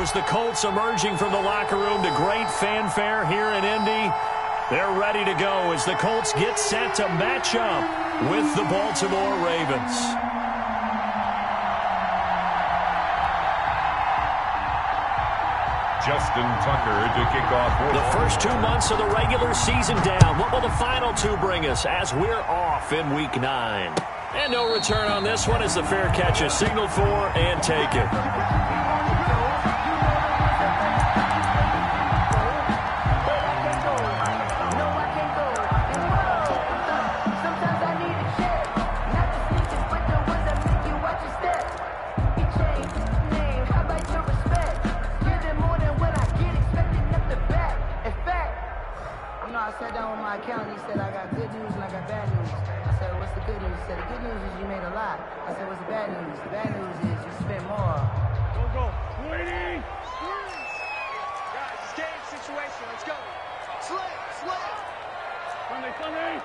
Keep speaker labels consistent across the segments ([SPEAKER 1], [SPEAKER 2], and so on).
[SPEAKER 1] as the Colts emerging from the locker room to great fanfare here in Indy. They're ready to go as the Colts get set to match up with the Baltimore Ravens.
[SPEAKER 2] Justin Tucker to kick off.
[SPEAKER 1] The first 2 months of the regular season down. What will the final 2 bring us as we're off in Week 9? And no return on this one as the fair catch is signaled for and taken.
[SPEAKER 3] I sat down with my accountant. He said, I got good news and I got bad news. I said, what's the good news? He said, the good news is you made a lot. I said, what's the bad news? The bad news is you spent more.
[SPEAKER 4] Go. Waiting. Guys, it's game situation. Let's go. Slay. Sunday.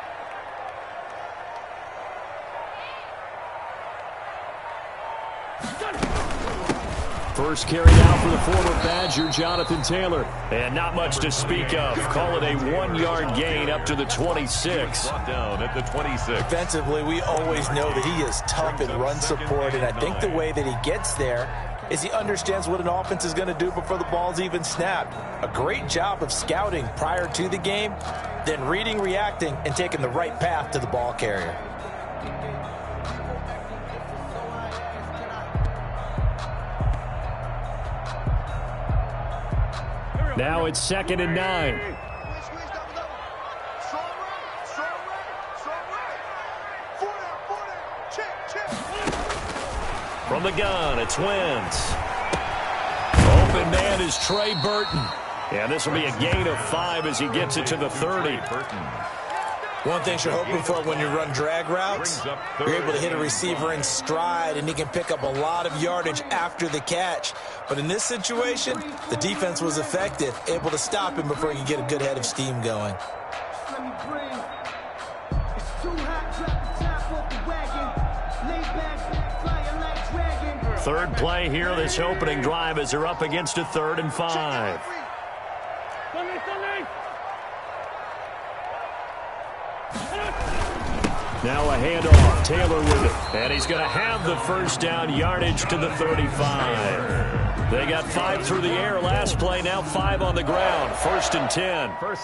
[SPEAKER 1] First carry out for the former Badger, Jonathan Taylor. And not much to speak of. Call it a 1-yard gain up to the 26.
[SPEAKER 2] Brought down at the 26.
[SPEAKER 5] Defensively, we always know that he is tough in run support, and I think the way that he gets there is he understands what an offense is going to do before the ball's even snapped. A great job of scouting prior to the game, then reading, reacting, and taking the right path to the ball carrier.
[SPEAKER 1] Now it's 2nd and 9. From the gun, it's Wentz. Open man is Trey Burton. And this will be a gain of 5 as he gets it to the 30.
[SPEAKER 5] One thing you're hoping for when you run drag routes, you're able to hit a receiver in stride, and he can pick up a lot of yardage after the catch. But in this situation, the defense was effective, able to stop him before he could get a good head of steam going.
[SPEAKER 1] Third play here, this opening drive as they're up against a 3rd and 5. Now a handoff. Taylor with it. And he's going to have the first down, yardage to the 35. They got 5 through the air last play, now 5 on the ground. 1st and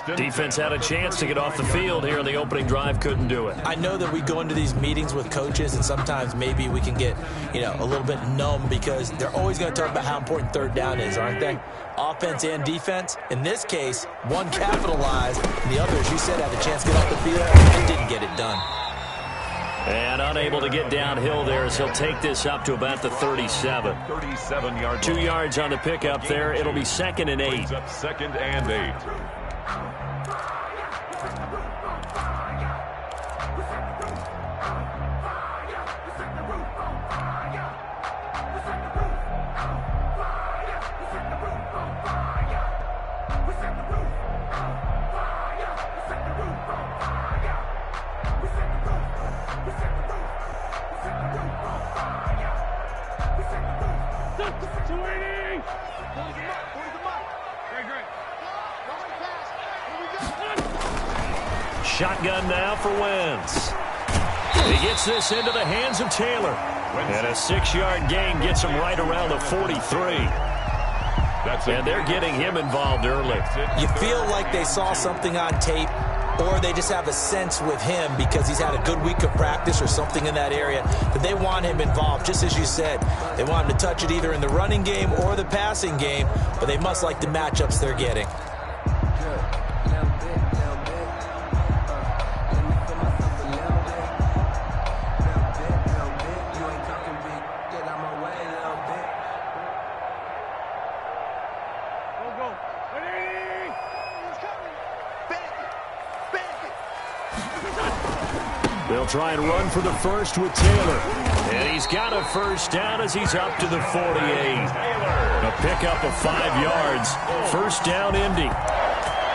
[SPEAKER 1] 10. Defense had a chance to get off the field here in the opening drive, couldn't do it.
[SPEAKER 5] I know that we go into these meetings with coaches, and sometimes maybe we can get, a little bit numb because they're always going to talk about how important 3rd down is, aren't they? Offense and defense. In this case, one capitalized, and the other, as you said, had the chance to get off the field and didn't get it done.
[SPEAKER 1] And unable to get downhill there as he'll take this up to about the 37.
[SPEAKER 2] 37 yards.
[SPEAKER 1] 2 yards on the pickup there. It'll be 2nd and 8.
[SPEAKER 2] Up 2nd and 8.
[SPEAKER 1] Shotgun now for Wentz. He gets this into the hands of Taylor. And a 6-yard gain gets him right around the 43. And they're getting him involved early.
[SPEAKER 5] You feel like they saw something on tape, or they just have a sense with him because he's had a good week of practice or something in that area that they want him involved. Just as you said, they want him to touch it either in the running game or the passing game, but they must like the matchups they're getting.
[SPEAKER 1] They'll try and run for the first with Taylor. And he's got a first down as he's up to the 48. A pickup of 5 yards. First down, Indy.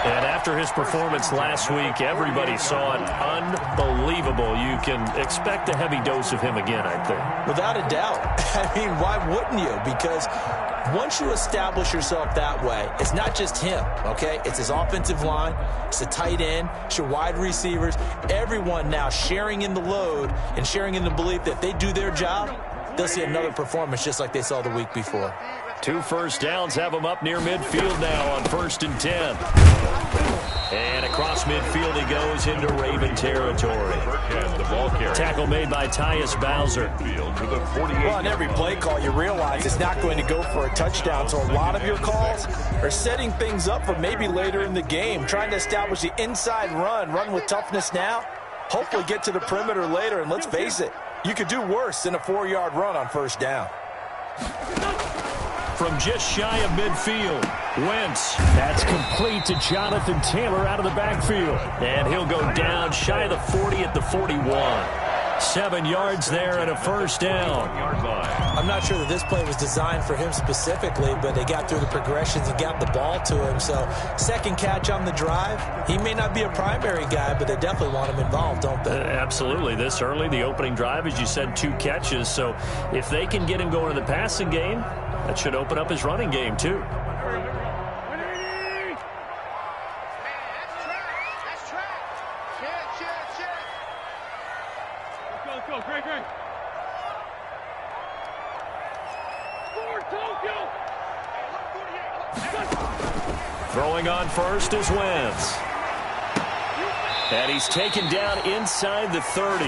[SPEAKER 1] And after his performance last week, everybody saw it unbelievable. You can expect a heavy dose of him again, I think.
[SPEAKER 5] Without a doubt. I mean, why wouldn't you? Because Once you establish yourself that way, it's not just him, okay? It's his offensive line, it's the tight end, it's your wide receivers, everyone now sharing in the load and sharing in the belief that they do their job, they'll see another performance just like they saw the week before.
[SPEAKER 1] 2 first downs have them up near midfield now on 1st and 10. And across midfield he goes into Raven territory. Tackle made by Tyus Bowser.
[SPEAKER 5] Well, on every play call, you realize it's not going to go for a touchdown, so a lot of your calls are setting things up for maybe later in the game, trying to establish the inside run with toughness now, hopefully get to the perimeter later, and let's face it, you could do worse than a 4-yard run on 1st down.
[SPEAKER 1] From just shy of midfield, Wentz. That's complete to Jonathan Taylor out of the backfield. And he'll go down shy of the 40 at the 41. 7 yards there and a 1st down.
[SPEAKER 5] I'm not sure that this play was designed for him specifically, but they got through the progressions and got the ball to him. So, second catch on the drive. He may not be a primary guy, but they definitely want him involved, don't they?
[SPEAKER 1] Absolutely. This early, the opening drive, as you said, 2 catches. So, if they can get him going in the passing game, that should open up his running game, too.
[SPEAKER 4] That's track. Check. Let's go. Great.
[SPEAKER 1] Throwing on first is Wentz. And he's taken down inside the 30.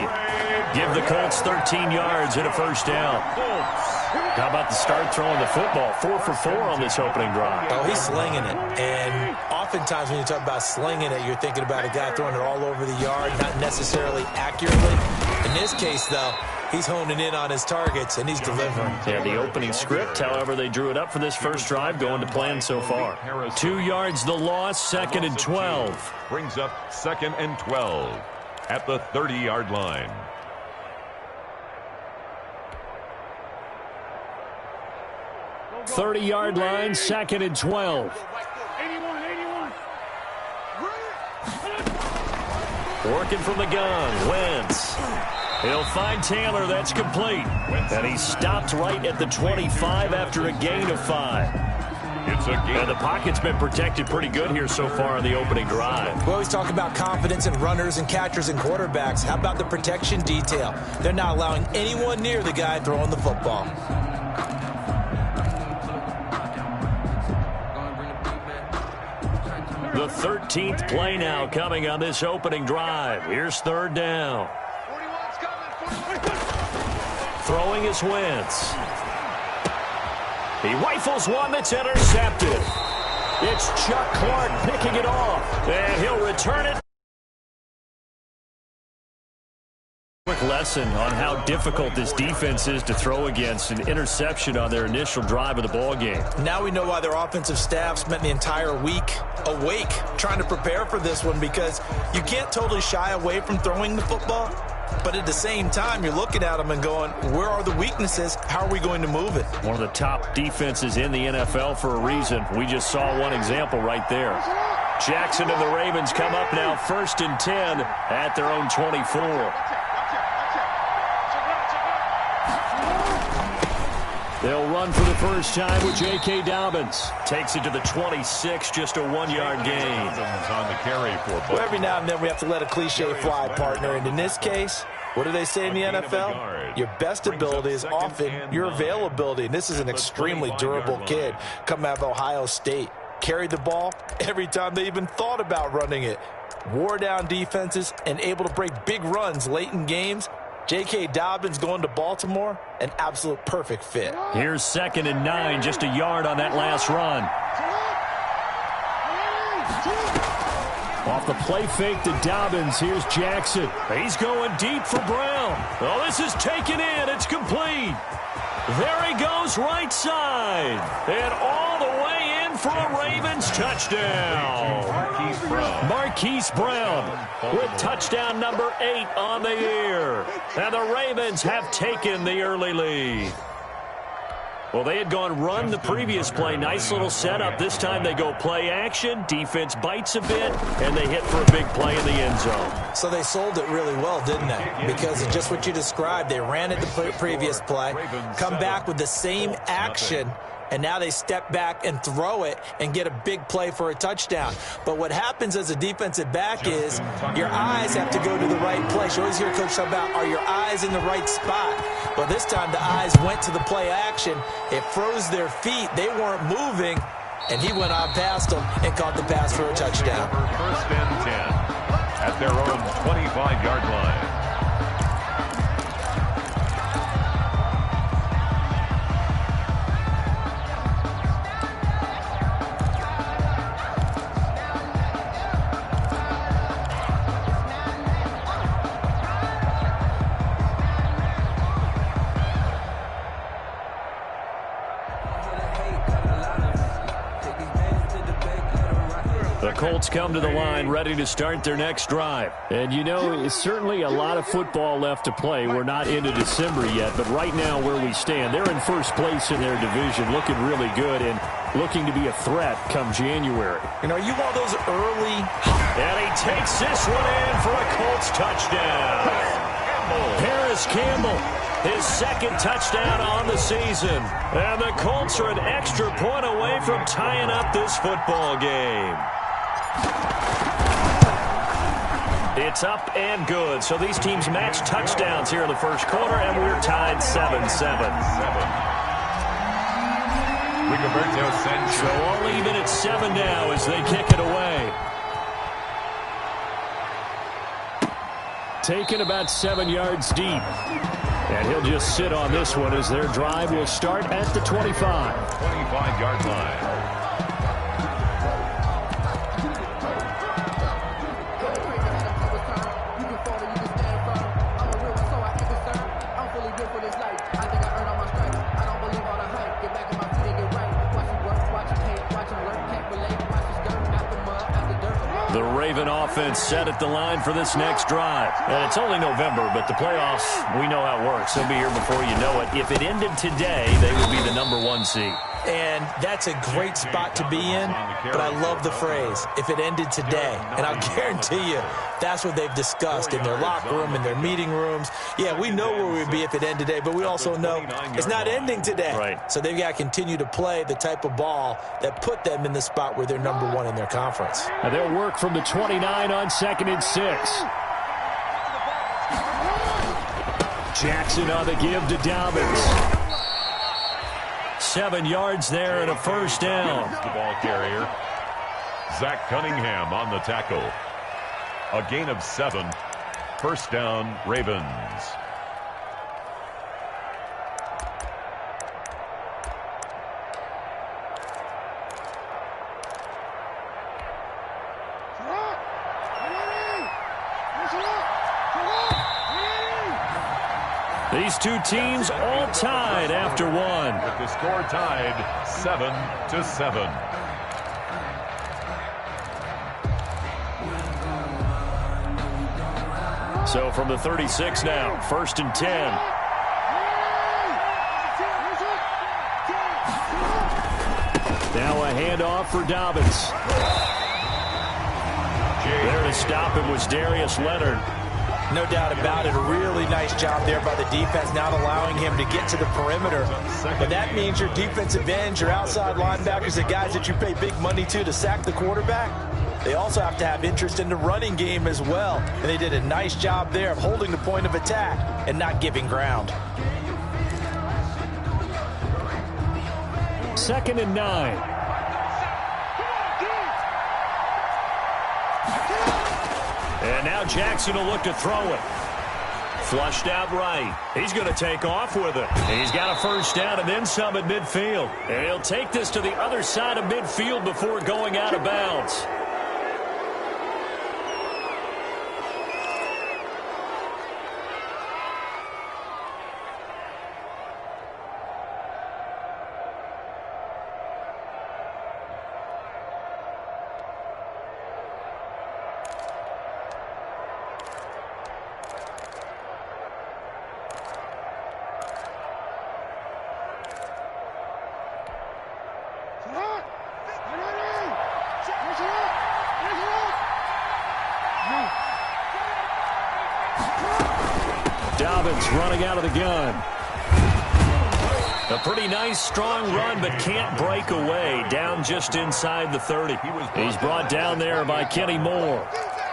[SPEAKER 1] Give the Colts 13 yards and a 1st down. How about the start throwing the football? 4 for 4 on this opening drive.
[SPEAKER 5] Oh, he's slinging it. And oftentimes when you talk about slinging it, you're thinking about a guy throwing it all over the yard, not necessarily accurately. In this case, though, he's honing in on his targets, and he's delivering.
[SPEAKER 1] Yeah, the opening script, however, they drew it up for this first drive, going to plan so far. 2 yards the loss, 2nd and 12.
[SPEAKER 2] Brings up 2nd and 12 at the 30-yard line.
[SPEAKER 1] .30-yard line, 2nd and 12.
[SPEAKER 4] 81.
[SPEAKER 1] Working from the gun, Wentz. He'll find Taylor, that's complete. And he stopped right at the 25 after a gain of 5. And the pocket's been protected pretty good here so far in the opening drive.
[SPEAKER 5] We always talk about confidence in runners and catchers and quarterbacks. How about the protection detail? They're not allowing anyone near the guy throwing the football.
[SPEAKER 1] The 13th play now coming on this opening drive. Here's 3rd down.
[SPEAKER 4] 41's coming.
[SPEAKER 1] Throwing is Wentz. He rifles one that's intercepted. It's Chuck Clark picking it off. And he'll return it. Quick lesson on how difficult this defense is to throw against. An interception on their initial drive of the ball game.
[SPEAKER 5] Now we know why their offensive staff spent the entire week awake trying to prepare for this one, because you can't totally shy away from throwing the football, but at the same time you're looking at them and going, where are the weaknesses? How are we going to move it?
[SPEAKER 1] One of the top defenses in the NFL for a reason. We just saw one example right there. Jackson and the Ravens come up now 1st and 10 at their own 24. They'll run for the first time with J.K. Dobbins. Takes it to the 26, just a 1-yard gain.
[SPEAKER 2] On the carry for
[SPEAKER 5] Well, every now and then we have to let a cliche fly, partner. And in this case, what do they say in the NFL? Your best ability is often your availability. And this is an extremely durable kid coming out of Ohio State. Carried the ball every time they even thought about running it. Wore down defenses and able to break big runs late in games. J.K. Dobbins going to Baltimore, an absolute perfect fit.
[SPEAKER 1] Here's 2nd and 9, just a yard on that last run. Off the play fake to Dobbins, here's Jackson. He's going deep for Brown. Oh, this is taken in. It's complete. There he goes right side. And all the way in for a Ravens touchdown. Marquise Brown with touchdown number 8 on the year. And the Ravens have taken the early lead. Well, they had gone run the previous play. Nice little setup. This time they go play action. Defense bites a bit, and they hit for a big play in the end zone.
[SPEAKER 5] So they sold it really well, didn't they? Because of just what you described. They ran it the previous play, come back with the same action, and now they step back and throw it and get a big play for a touchdown. But what happens as a defensive back is your eyes have to go to the right place. You always hear Coach talk about, are your eyes in the right spot? Well, this time the eyes went to the play action. It froze their feet. They weren't moving, and he went on past them and caught the pass for a touchdown.
[SPEAKER 2] First and 10 at their own 25-yard line.
[SPEAKER 1] The Colts come to the line ready to start their next drive. And, you know, it's certainly a lot of football left to play. We're not into December yet, but right now where we stand, they're in first place in their division, looking really good and looking to be a threat come January.
[SPEAKER 5] You know, you want those early...
[SPEAKER 1] And he takes this one in for a Colts touchdown. Paris Campbell, his second touchdown on the season. And the Colts are an extra point away from tying up this football game. It's up and good. So these teams match touchdowns here in the first quarter, and we're tied 7-7. So all even at 7 now as they kick it away. Taken about 7 yards deep. And he'll just sit on this one as their drive will start at the 25.
[SPEAKER 2] 25-yard line.
[SPEAKER 1] The Raven offense set at the line for this next drive. And it's only November, but the playoffs, we know how it works. They'll be here before you know it. If it ended today, they would be the number 1 seed.
[SPEAKER 5] And that's a great spot to be in, but I love the phrase, if it ended today. And I'll guarantee you, that's what they've discussed in their locker room, in their meeting rooms. Yeah, we know where we'd be if it ended today, but we also know it's not ending today.
[SPEAKER 1] Right.
[SPEAKER 5] So they've got to continue to play the type of ball that put them in the spot where they're number 1 in their conference.
[SPEAKER 1] And they'll work from the 29 on 2nd and 6. Jackson on the give to Dobbins. 7 yards there and a first down.
[SPEAKER 2] The ball carrier. Zach Cunningham on the tackle. A gain of 7. First down, Ravens.
[SPEAKER 1] These two teams all tied after one.
[SPEAKER 2] With the score tied 7-7.
[SPEAKER 1] So from the 36 now, 1st and 10. Now a handoff for Dobbins. There to stop him was Darius Leonard.
[SPEAKER 5] No doubt about it. A really nice job there by the defense, not allowing him to get to the perimeter. But that means your defensive ends, your outside linebackers, the guys that you pay big money to sack the quarterback, they also have to have interest in the running game as well. And they did a nice job there of holding the point of attack and not giving ground.
[SPEAKER 1] 2nd and 9. And now Jackson will look to throw it. Flushed out right. He's going to take off with it. And he's got a first down and then some at midfield. And he'll take this to the other side of midfield before going out of bounds. Dobbins running out of the gun. A pretty nice, strong run, but can't break away. Down just inside the 30. He's brought down there by Kenny Moore.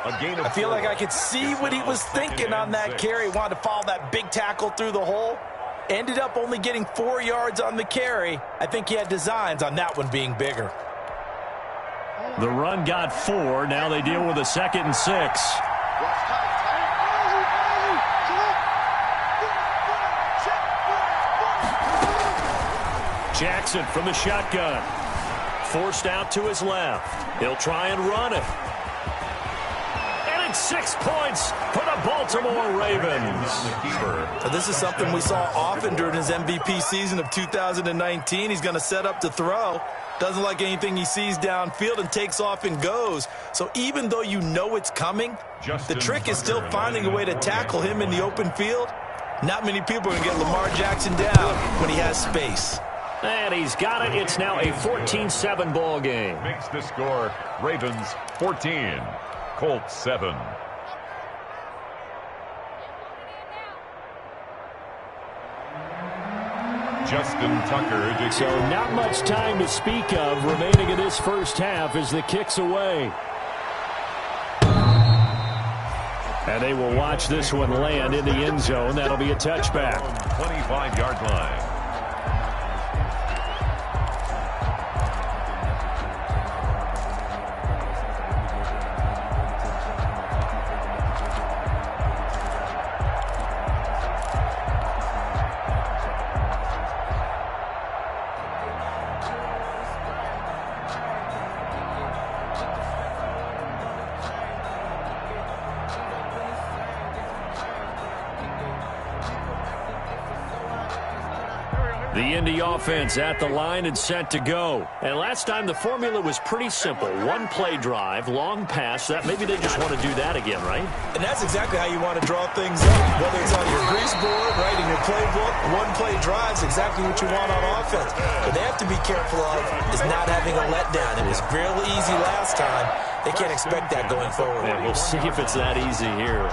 [SPEAKER 5] I feel like I could see what he was thinking on that carry. Wanted to follow that big tackle through the hole. Ended up only getting 4 yards on the carry. I think he had designs on that one being bigger.
[SPEAKER 1] The run got 4. Now they deal with a 2nd and 6. Jackson from the shotgun. Forced out to his left. He'll try and run it. And it's 6 points for the Baltimore Ravens.
[SPEAKER 5] This is something we saw often during his MVP season of 2019. He's going to set up to throw. Doesn't like anything he sees downfield and takes off and goes. So even though you know it's coming, the trick is still finding a way to tackle him in the open field. Not many people are going to get Lamar Jackson down when he has space.
[SPEAKER 1] And he's got it. It's now a 14-7 ball game.
[SPEAKER 2] Makes the score Ravens 14, Colts 7. Justin Tucker.
[SPEAKER 1] So not much time to speak of remaining in this first half as the kick's away. And they will watch this one land in the end zone. That'll be a touchback.
[SPEAKER 2] 25-yard line.
[SPEAKER 1] The Indy offense at the line and set to go. And last time the formula was pretty simple. One play drive, long pass. That maybe they just want to do that again, right?
[SPEAKER 5] And that's exactly how you want to draw things up. Whether it's on your grease board, right, in your playbook, one play drives exactly what you want on offense. What they have to be careful of is not having a letdown. It was real easy last time. They can't expect that going forward.
[SPEAKER 1] And we'll see if it's that easy here.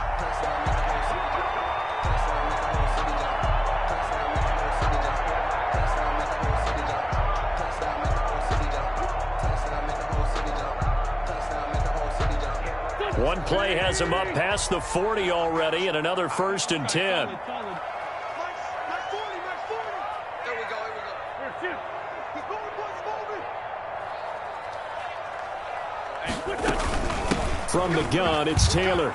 [SPEAKER 1] One play has him up past the 40 already, and another 1st and 10. From the gun, it's Taylor.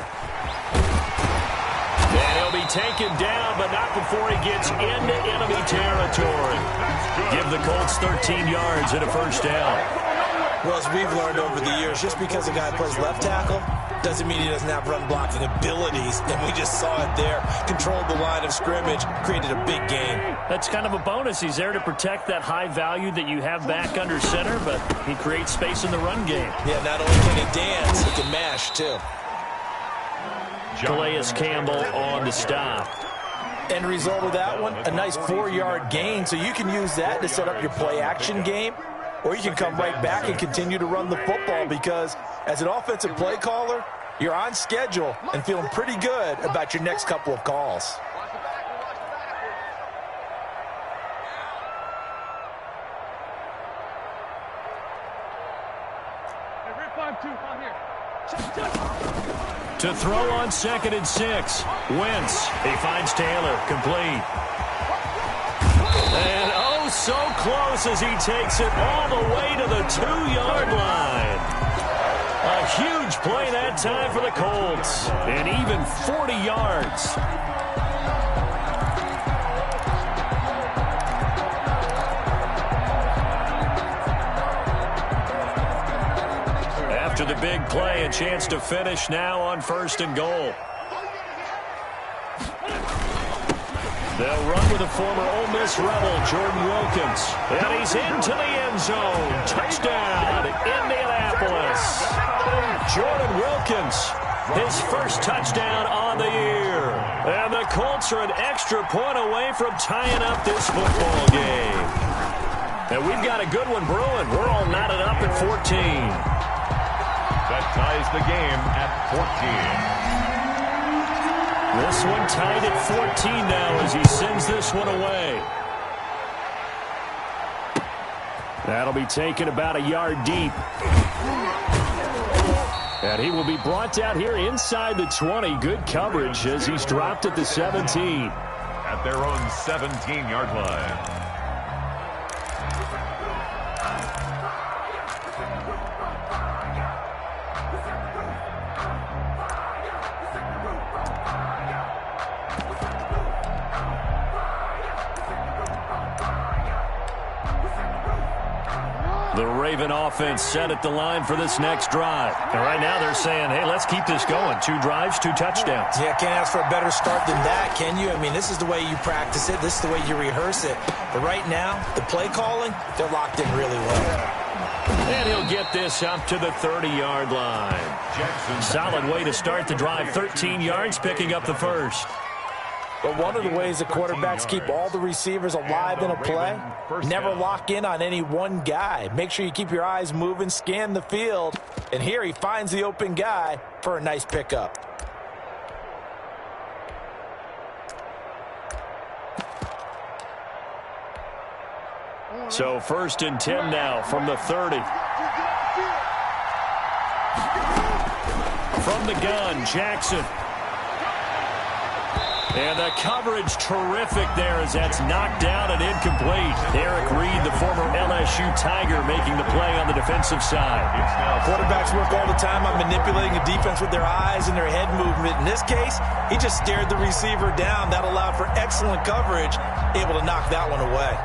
[SPEAKER 1] And he'll be taken down, but not before he gets into enemy territory. Give the Colts 13 yards and a 1st down.
[SPEAKER 5] Well, as we've learned over the years, just because a guy plays left tackle doesn't mean he doesn't have run blocking abilities. And we just saw it there. Controlled the line of scrimmage, created a big game.
[SPEAKER 1] That's kind of a bonus. He's there to protect that high value that you have back under center, but he creates space in the run game.
[SPEAKER 5] Yeah, not only can he dance, he can mash, too.
[SPEAKER 1] Calais Campbell on the stop.
[SPEAKER 5] End result of that one, a nice 4-yard gain. So you can use that to set up your play-action game. Or you can come right back and continue to run the football because as an offensive play caller, you're on schedule and feeling pretty good about your next couple of calls.
[SPEAKER 1] To throw on 2nd and 6. Wentz. He finds Taylor. Complete. And oh, so close as he takes it all the way to the 2-yard line. A huge play that time for the Colts. And even 40 yards. After the big play, a chance to finish now on 1st and goal. They'll run with the former Ole Miss Rebel, Jordan Wilkins. And he's into the end zone. Touchdown, Indianapolis. Jordan Wilkins, his first touchdown on the year. And the Colts are an extra point away from tying up this football game. And we've got a good one brewing. We're all knotted up at 14.
[SPEAKER 2] That ties the game at 14.
[SPEAKER 1] This one tied at 14 now as he sends this one away. That'll be taken about a yard deep. And he will be brought down here inside the 20. Good coverage as he's dropped at the 17.
[SPEAKER 2] At their own 17-yard line.
[SPEAKER 1] The Raven offense set at the line for this next drive. And right now they're saying, hey, let's keep this going. 2 drives, 2 touchdowns.
[SPEAKER 5] Yeah, can't ask for a better start than that, can you? I mean, this is the way you practice it. This is the way you rehearse it. But right now, the play calling, they're locked in really well.
[SPEAKER 1] And he'll get this up to the 30-yard line. Solid way to start the drive. 13 yards, picking up the first.
[SPEAKER 5] But one of the ways the quarterbacks keep all the receivers alive in a play, never lock in on any one guy. Make sure you keep your eyes moving, scan the field. And here he finds the open guy for a nice pickup.
[SPEAKER 1] So 1st and 10 now from the 30. From the gun, Jackson. And the coverage terrific there as that's knocked down and incomplete. Eric Reed, the former LSU Tiger, making the play on the defensive side.
[SPEAKER 5] Quarterbacks work all the time on manipulating a defense with their eyes and their head movement. In this case, he just stared the receiver down. That allowed for excellent coverage, able to knock that one away.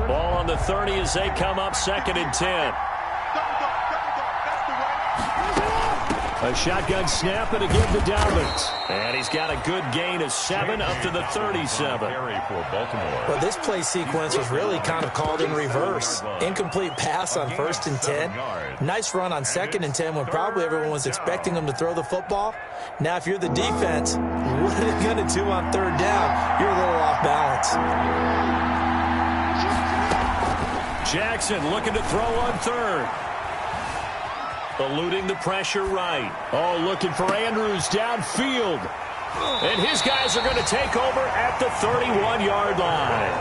[SPEAKER 1] Ball on the 30 as they come up 2nd and 10. A shotgun snap and again to Dobbins. And he's got a good gain of 7 up to the 37.
[SPEAKER 5] Well, this play sequence was really kind of called in reverse. Incomplete pass on 1st and 10. Nice run on 2nd and 10 when probably everyone was expecting him to throw the football. Now, if you're the defense, what are they going to do on 3rd down? You're a little off balance.
[SPEAKER 1] Jackson looking to throw on 3rd. Eluding the pressure right. Oh, looking for Andrews downfield. And his guys are going to take over at the 31-yard line.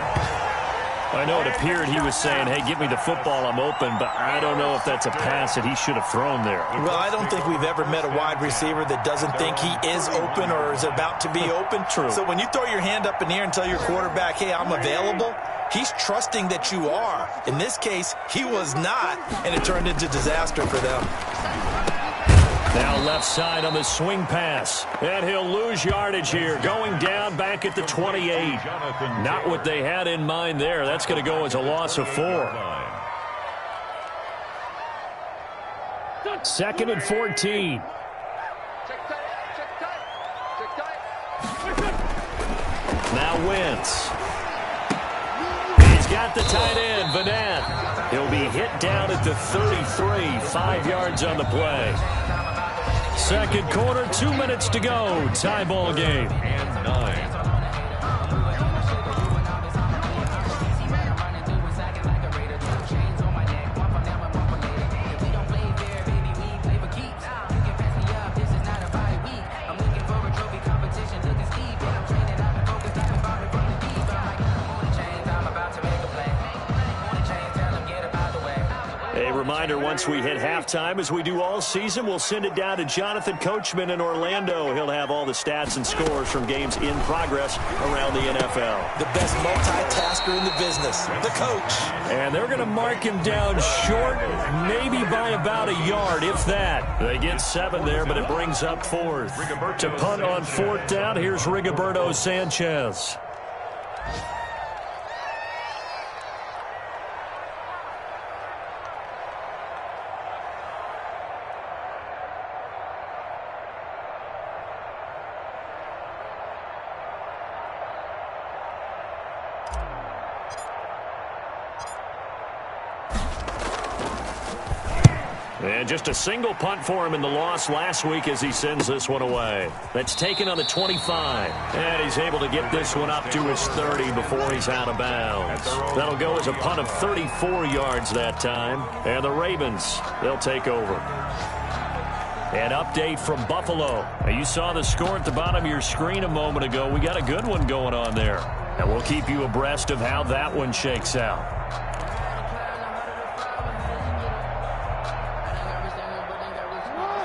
[SPEAKER 1] I know it appeared he was saying, hey, give me the football, I'm open, but I don't know if that's a pass that he should have thrown there.
[SPEAKER 5] Well, I don't think we've ever met a wide receiver that doesn't think he is open or is about to be open.
[SPEAKER 1] True.
[SPEAKER 5] So when you throw your hand up in the air and tell your quarterback, hey, I'm available, he's trusting that you are. In this case, he was not, and it turned into disaster for them.
[SPEAKER 1] Now left side on the swing pass. And he'll lose yardage here. Going down back at the 28. Not what they had in mind there. That's going to go as a loss of 4. 2nd and 14. Now Wentz. He's got the tight end, Vanette. He'll be hit down at the 33. 5 yards on the play. 2nd quarter, 2 minutes to go. Tie ball game.
[SPEAKER 2] And 9.
[SPEAKER 1] Reminder, once we hit halftime, as we do all season, we'll send it down to Jonathan Coachman in Orlando. He'll have all the stats and scores from games in progress around the NFL.
[SPEAKER 5] The best multitasker in the business, the coach.
[SPEAKER 1] And they're going to mark him down short, maybe by about a yard, if that. They get 7 there, but it brings up 4th. To punt on 4th down, here's Rigoberto Sanchez. And just a single punt for him in the loss last week as he sends this one away. That's taken on the 25. And he's able to get this one up to his 30 before he's out of bounds. That'll go as a punt of 34 yards that time. And the Ravens, they'll take over. An update from Buffalo. Now, you saw the score at the bottom of your screen a moment ago. We got a good one going on there. And we'll keep you abreast of how that one shakes out.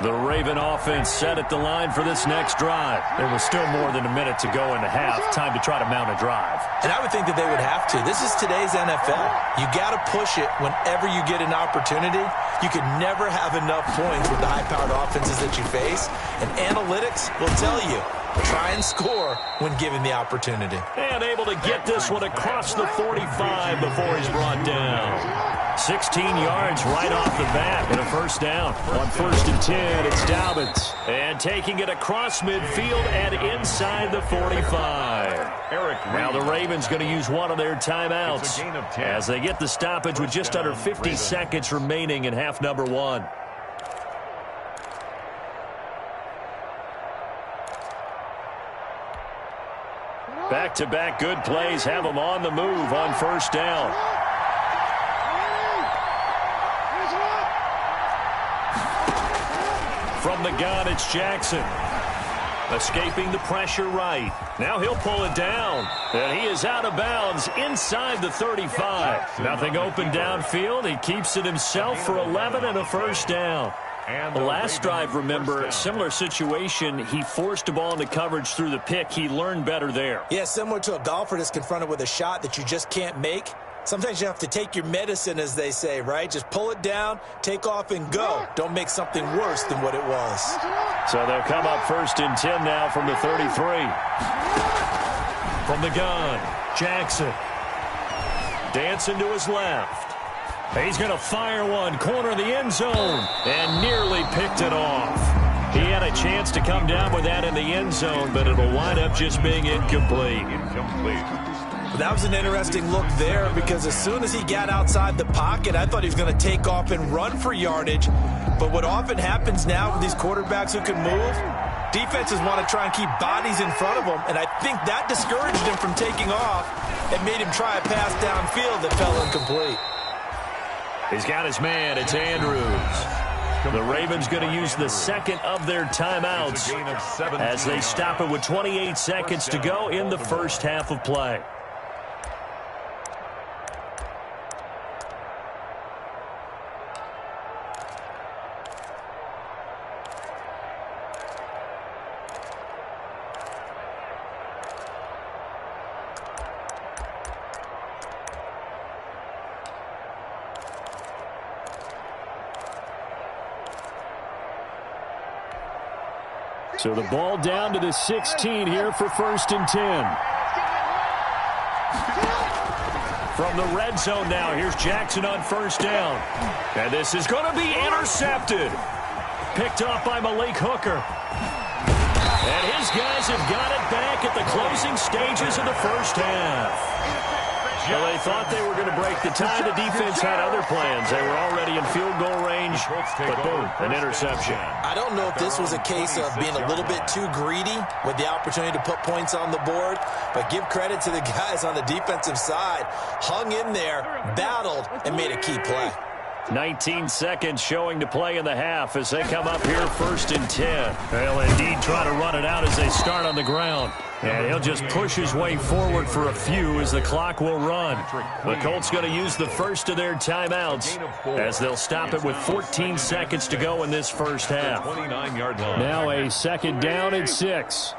[SPEAKER 1] The Raven offense set at the line for this next drive. There was still more than a minute to go in the half. Time to try to mount a drive.
[SPEAKER 5] And I would think that they would have to. This is today's NFL. You got to push it whenever you get an opportunity. You can never have enough points with the high-powered offenses that you face. And analytics will tell you, try and score when given the opportunity.
[SPEAKER 1] And able to get this one across the 45 before he's brought down. 16 yards right off the bat and a first down. On 1st and 10, it's Dobbins. And taking it across midfield and inside the 45. Now the Ravens going to use one of their timeouts as they get the stoppage with just under 50 seconds remaining in half number 1. Back-to-back good plays have them on the move on 1st down. From the gun, it's Jackson. Escaping the pressure right. Now he'll pull it down. And he is out of bounds inside the 35. Nothing open downfield. He keeps it himself for 11 and a first down. The last drive, remember, similar situation. He forced a ball into coverage through the pick. He learned better there.
[SPEAKER 5] Yeah, similar to a golfer that's confronted with a shot that you just can't make. Sometimes you have to take your medicine, as they say, right? Just pull it down, take off, and go. Don't make something worse than what it was.
[SPEAKER 1] So they'll come up 1st and 10 now from the 33. From the gun, Jackson. Dancing to his left. He's going to fire one, corner of the end zone, and nearly picked it off. He had a chance to come down with that in the end zone, but it'll wind up just being incomplete.
[SPEAKER 5] That was an interesting look there because as soon as he got outside the pocket, I thought he was going to take off and run for yardage. But what often happens now with these quarterbacks who can move, defenses want to try and keep bodies in front of them, and I think that discouraged him from taking off and made him try a pass downfield that fell incomplete.
[SPEAKER 1] He's got his man. It's Andrews. The Ravens going to use the second of their timeouts as they stop it with 28 seconds to go in the first half of play. So the ball down to the 16 here for 1st and 10. From the red zone now, here's Jackson on 1st down. And this is going to be intercepted. Picked off by Malik Hooker. And his guys have got it back at the closing stages of the first half. Well, they thought they were going to break the tie. The defense had other plans. They were already in field goal range, but boom, an interception.
[SPEAKER 5] I don't know if this was a case of being a little bit too greedy with the opportunity to put points on the board, but give credit to the guys on the defensive side. Hung in there, battled, and made a key play.
[SPEAKER 1] 19 seconds showing to play in the half as they come up here 1st and 10. They'll indeed try to run it out as they start on the ground. And he'll just push his way forward for a few as the clock will run. The Colts going to use the first of their timeouts as they'll stop it with 14 seconds to go in this first half. Now a 2nd down and 6.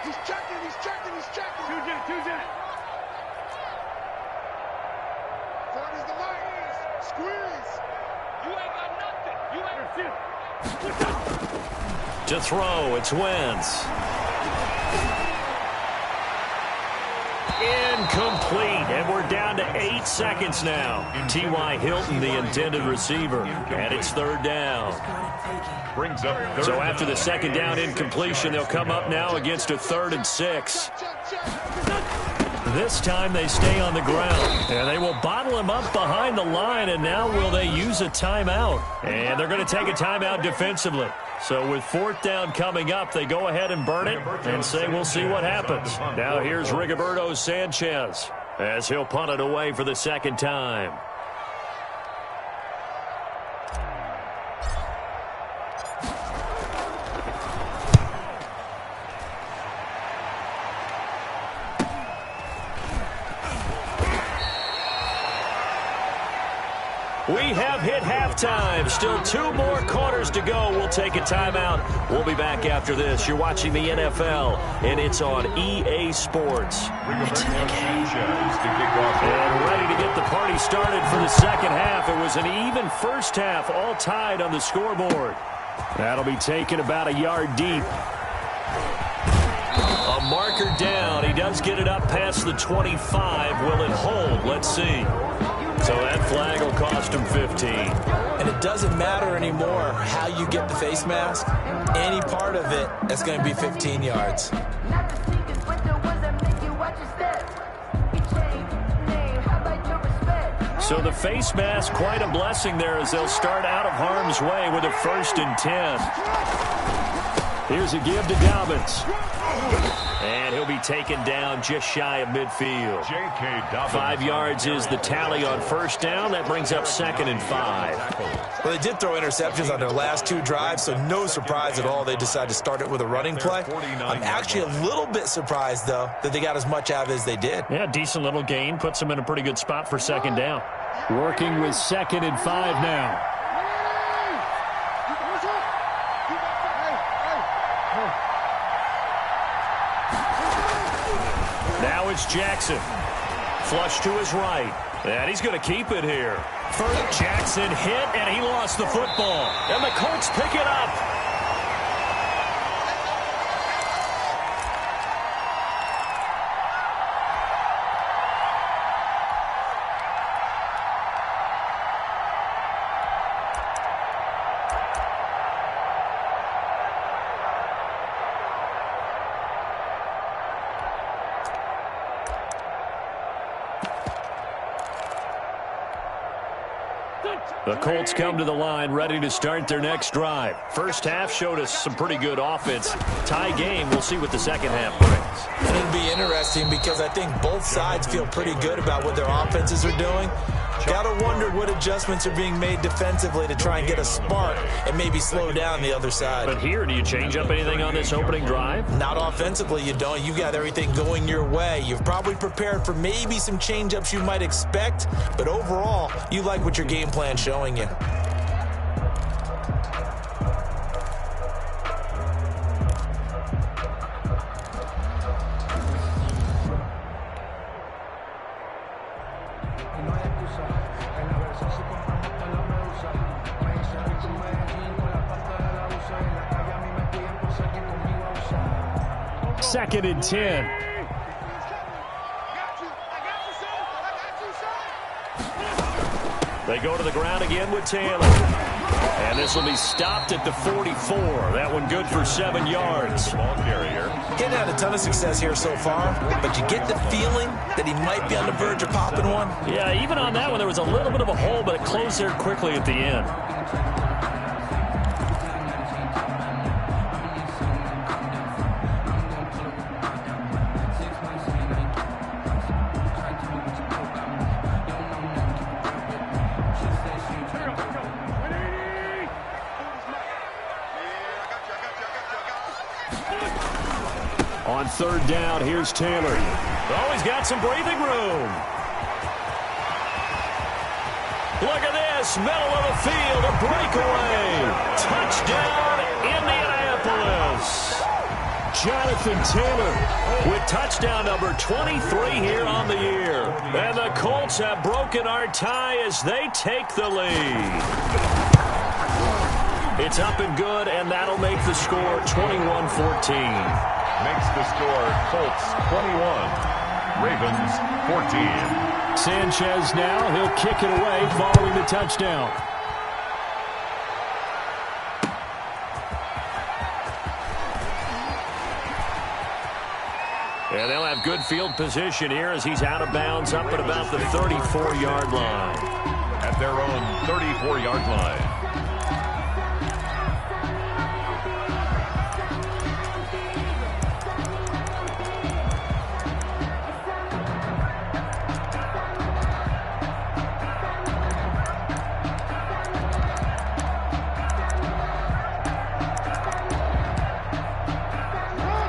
[SPEAKER 4] He's checking. Two-jet. Front is the Lions. Squeeze. You ain't got nothing. You ain't got
[SPEAKER 1] To throw, it's Wentz. Incomplete, and we're down to 8 seconds now. T.Y. Hilton, the intended receiver, and it's 3rd down. So after the 2nd down incompletion, they'll come up now against a 3rd and 6. This time they stay on the ground. And they will bottle him up behind the line, and now will they use a timeout? And they're going to take a timeout defensively. So with 4th down coming up, they go ahead and burn it and say we'll see what happens. Now here's Rigoberto Sanchez as he'll punt it away for the 2nd time. We have hit halftime. Still 2 more quarters to go. We'll take a timeout. We'll be back after this. You're watching the NFL, and it's on EA Sports. And ready to get the party started for the 2nd half. It was an even first half, all tied on the scoreboard. That'll be taken about a yard deep. A marker down. He does get it up past the 25. Will it hold? Let's see. So that flag will cost him 15.
[SPEAKER 5] And it doesn't matter anymore how you get the face mask. Any part of it, that's going to be 15 yards.
[SPEAKER 1] So the face mask, quite a blessing there as they'll start out of harm's way with a 1st and 10. Here's a give to Dobbins. And he'll be taken down just shy of midfield. 5 yards is the tally on 1st down. That brings up 2nd and 5.
[SPEAKER 5] Well, they did throw interceptions on their last 2 drives, so no surprise at all they decided to start it with a running play. I'm actually a little bit surprised, though, that they got as much out of it as they did.
[SPEAKER 1] Yeah, decent little gain. Puts them in a pretty good spot for 2nd down. Working with 2nd and 5 now. Now it's Jackson. Flush to his right. And he's going to keep it here. First Jackson hit, and he lost the football. And the Colts pick it up. The Colts come to the line ready to start their next drive. First half showed us some pretty good offense. Tie game. We'll see what the 2nd half brings.
[SPEAKER 5] And it'll be interesting because I think both sides feel pretty good about what their offenses are doing. Got to wonder what adjustments are being made defensively to try and get a spark and maybe slow down the other side.
[SPEAKER 1] But here, do you change up anything on this opening drive?
[SPEAKER 5] Not offensively, you don't. You got everything going your way. You've probably prepared for maybe some change-ups you might expect, but overall, you like what your game plan's showing you.
[SPEAKER 1] Second and 10. They go to the ground again with Taylor. And this will be stopped at the 44. That one good for 7 yards.
[SPEAKER 5] Getting had a ton of success here so far, but you get the feeling that he might be on the verge of popping one.
[SPEAKER 1] Yeah, even on that one, there was a little bit of a hole, but it closed there quickly at the end. On 3rd down, here's Taylor. Oh, he's got some breathing room. Look at this, middle of the field, a breakaway. Touchdown, Indianapolis. Jonathan Taylor with touchdown number 23 here on the year. And the Colts have broken our tie as they take the lead. It's up and good, and that'll make the score 21-14.
[SPEAKER 2] Makes the score Colts 21, Ravens 14.
[SPEAKER 1] Sanchez now, he'll kick it away following the touchdown. And they'll have good field position here as he's out of bounds up at about the 34-yard line.
[SPEAKER 2] At their own 34-yard line.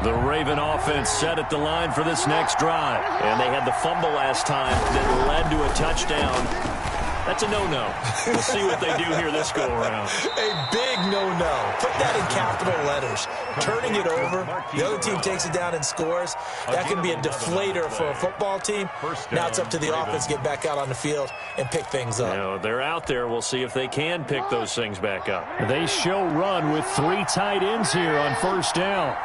[SPEAKER 1] The Raven offense set at the line for this next drive. And they had the fumble last time that led to a touchdown. That's a no-no. We'll see what they do here this go-around.
[SPEAKER 5] A big no-no. Put that in capital letters. Turning it over, the other team takes it down and scores. That can be a deflator for a football team. Now it's up to the offense to get back out on the field and pick things up.
[SPEAKER 1] You know, they're out there. We'll see if they can pick those things back up. They show run with 3 tight ends here on first down.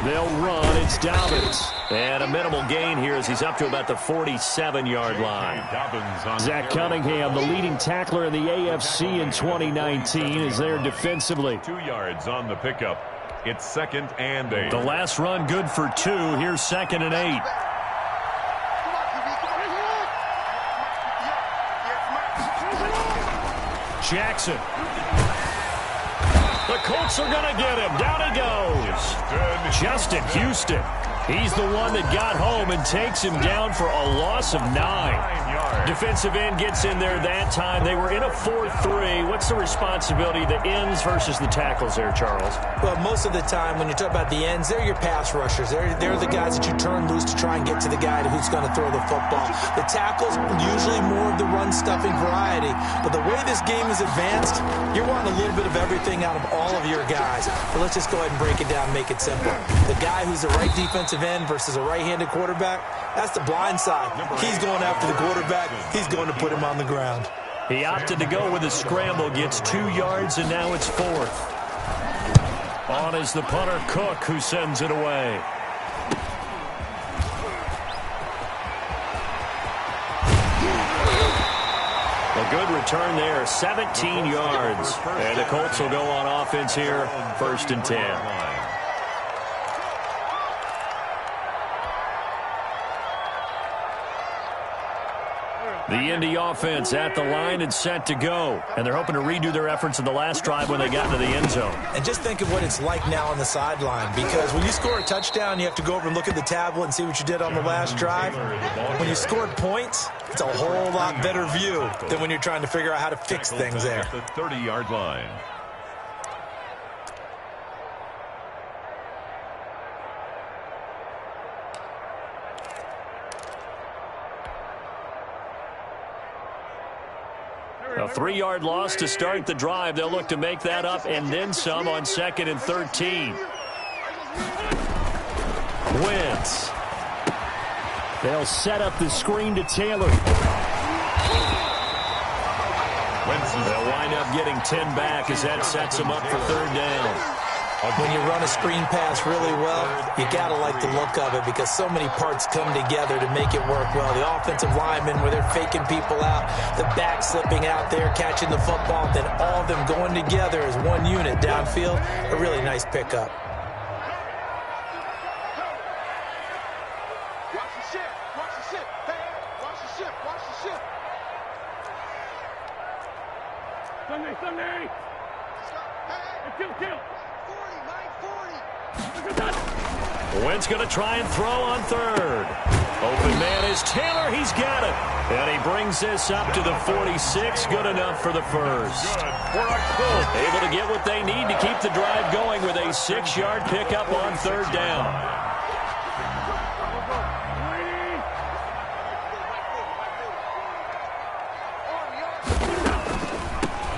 [SPEAKER 1] They'll run. It's Dobbins. And a minimal gain here as he's up to about the 47-yard line. Zach Cunningham, the leading tackler in the AFC in 2019, is there defensively.
[SPEAKER 2] 2 yards on the pickup. It's 2nd and 8.
[SPEAKER 1] The last run good for 2. Here's 2nd and 8. Jackson. The Colts are going to get him. Down he goes. Justin Houston. He's the one that got home and takes him down for a loss of 9. Defensive end gets in there that time. They were in a 4-3. What's the responsibility of the ends versus the tackles there, Charles?
[SPEAKER 5] Well, most of the time when you talk about the ends, they're your pass rushers. They're the guys that you turn loose to try and get to the guy who's going to throw the football. The tackles, usually more of the run-stuffing variety. But the way this game is advanced, you're wanting a little bit of everything out of all of your guys. But let's just go ahead and break it down and make it simple. The guy who's the right defensive end versus a right-handed quarterback, that's the blind side. He's going after the quarterback. He's going to put him on the ground.
[SPEAKER 1] He opted to go with a scramble, gets 2 yards, and now it's 4th. On is the punter, Cook, who sends it away. A good return there, 17 yards. And the Colts will go on offense here, 1st and 10. The Indy offense at the line and set to go. And they're hoping to redo their efforts in the last drive when they got into the end zone.
[SPEAKER 5] And just think of what it's like now on the sideline, because when you score a touchdown, you have to go over and look at the tablet and see what you did on the last drive. When you scored points, it's a whole lot better view than when you're trying to figure out how to fix things there.
[SPEAKER 2] The 30-yard line.
[SPEAKER 1] A 3-yard loss to start the drive. They'll look to make that up and then some on 2nd and 13. Wentz. They'll set up the screen to Taylor. They'll wind up getting 10 back as that sets them up for 3rd down.
[SPEAKER 5] When you run a screen pass really well, you got to like the look of it because so many parts come together to make it work well. The offensive linemen, where they're faking people out, the back slipping out there, catching the football, then all of them going together as one unit downfield. A really nice pickup.
[SPEAKER 4] Watch the ship. Watch the ship. Hey, watch the ship. Watch the ship.
[SPEAKER 6] Sunday. Kill.
[SPEAKER 1] Wentz going to try and throw on 3rd. Open man is Taylor. He's got it. And he brings this up to the 46. Good enough for the 1st. Able to get what they need to keep the drive going with a 6-yard pickup on 3rd down.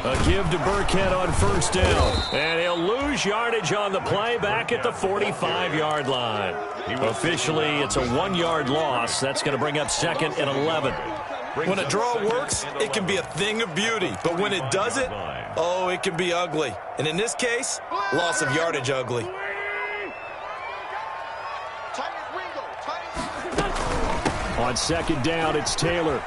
[SPEAKER 1] A give to Burkhead on 1st down. And he'll lose yardage on the play back at the 45-yard line. Officially, it's a 1-yard loss. That's going to bring up 2nd and 11.
[SPEAKER 5] When a draw works, it can be a thing of beauty. But when it doesn't, oh, it can be ugly. And in this case, loss of yardage ugly.
[SPEAKER 1] On 2nd down, it's Taylor.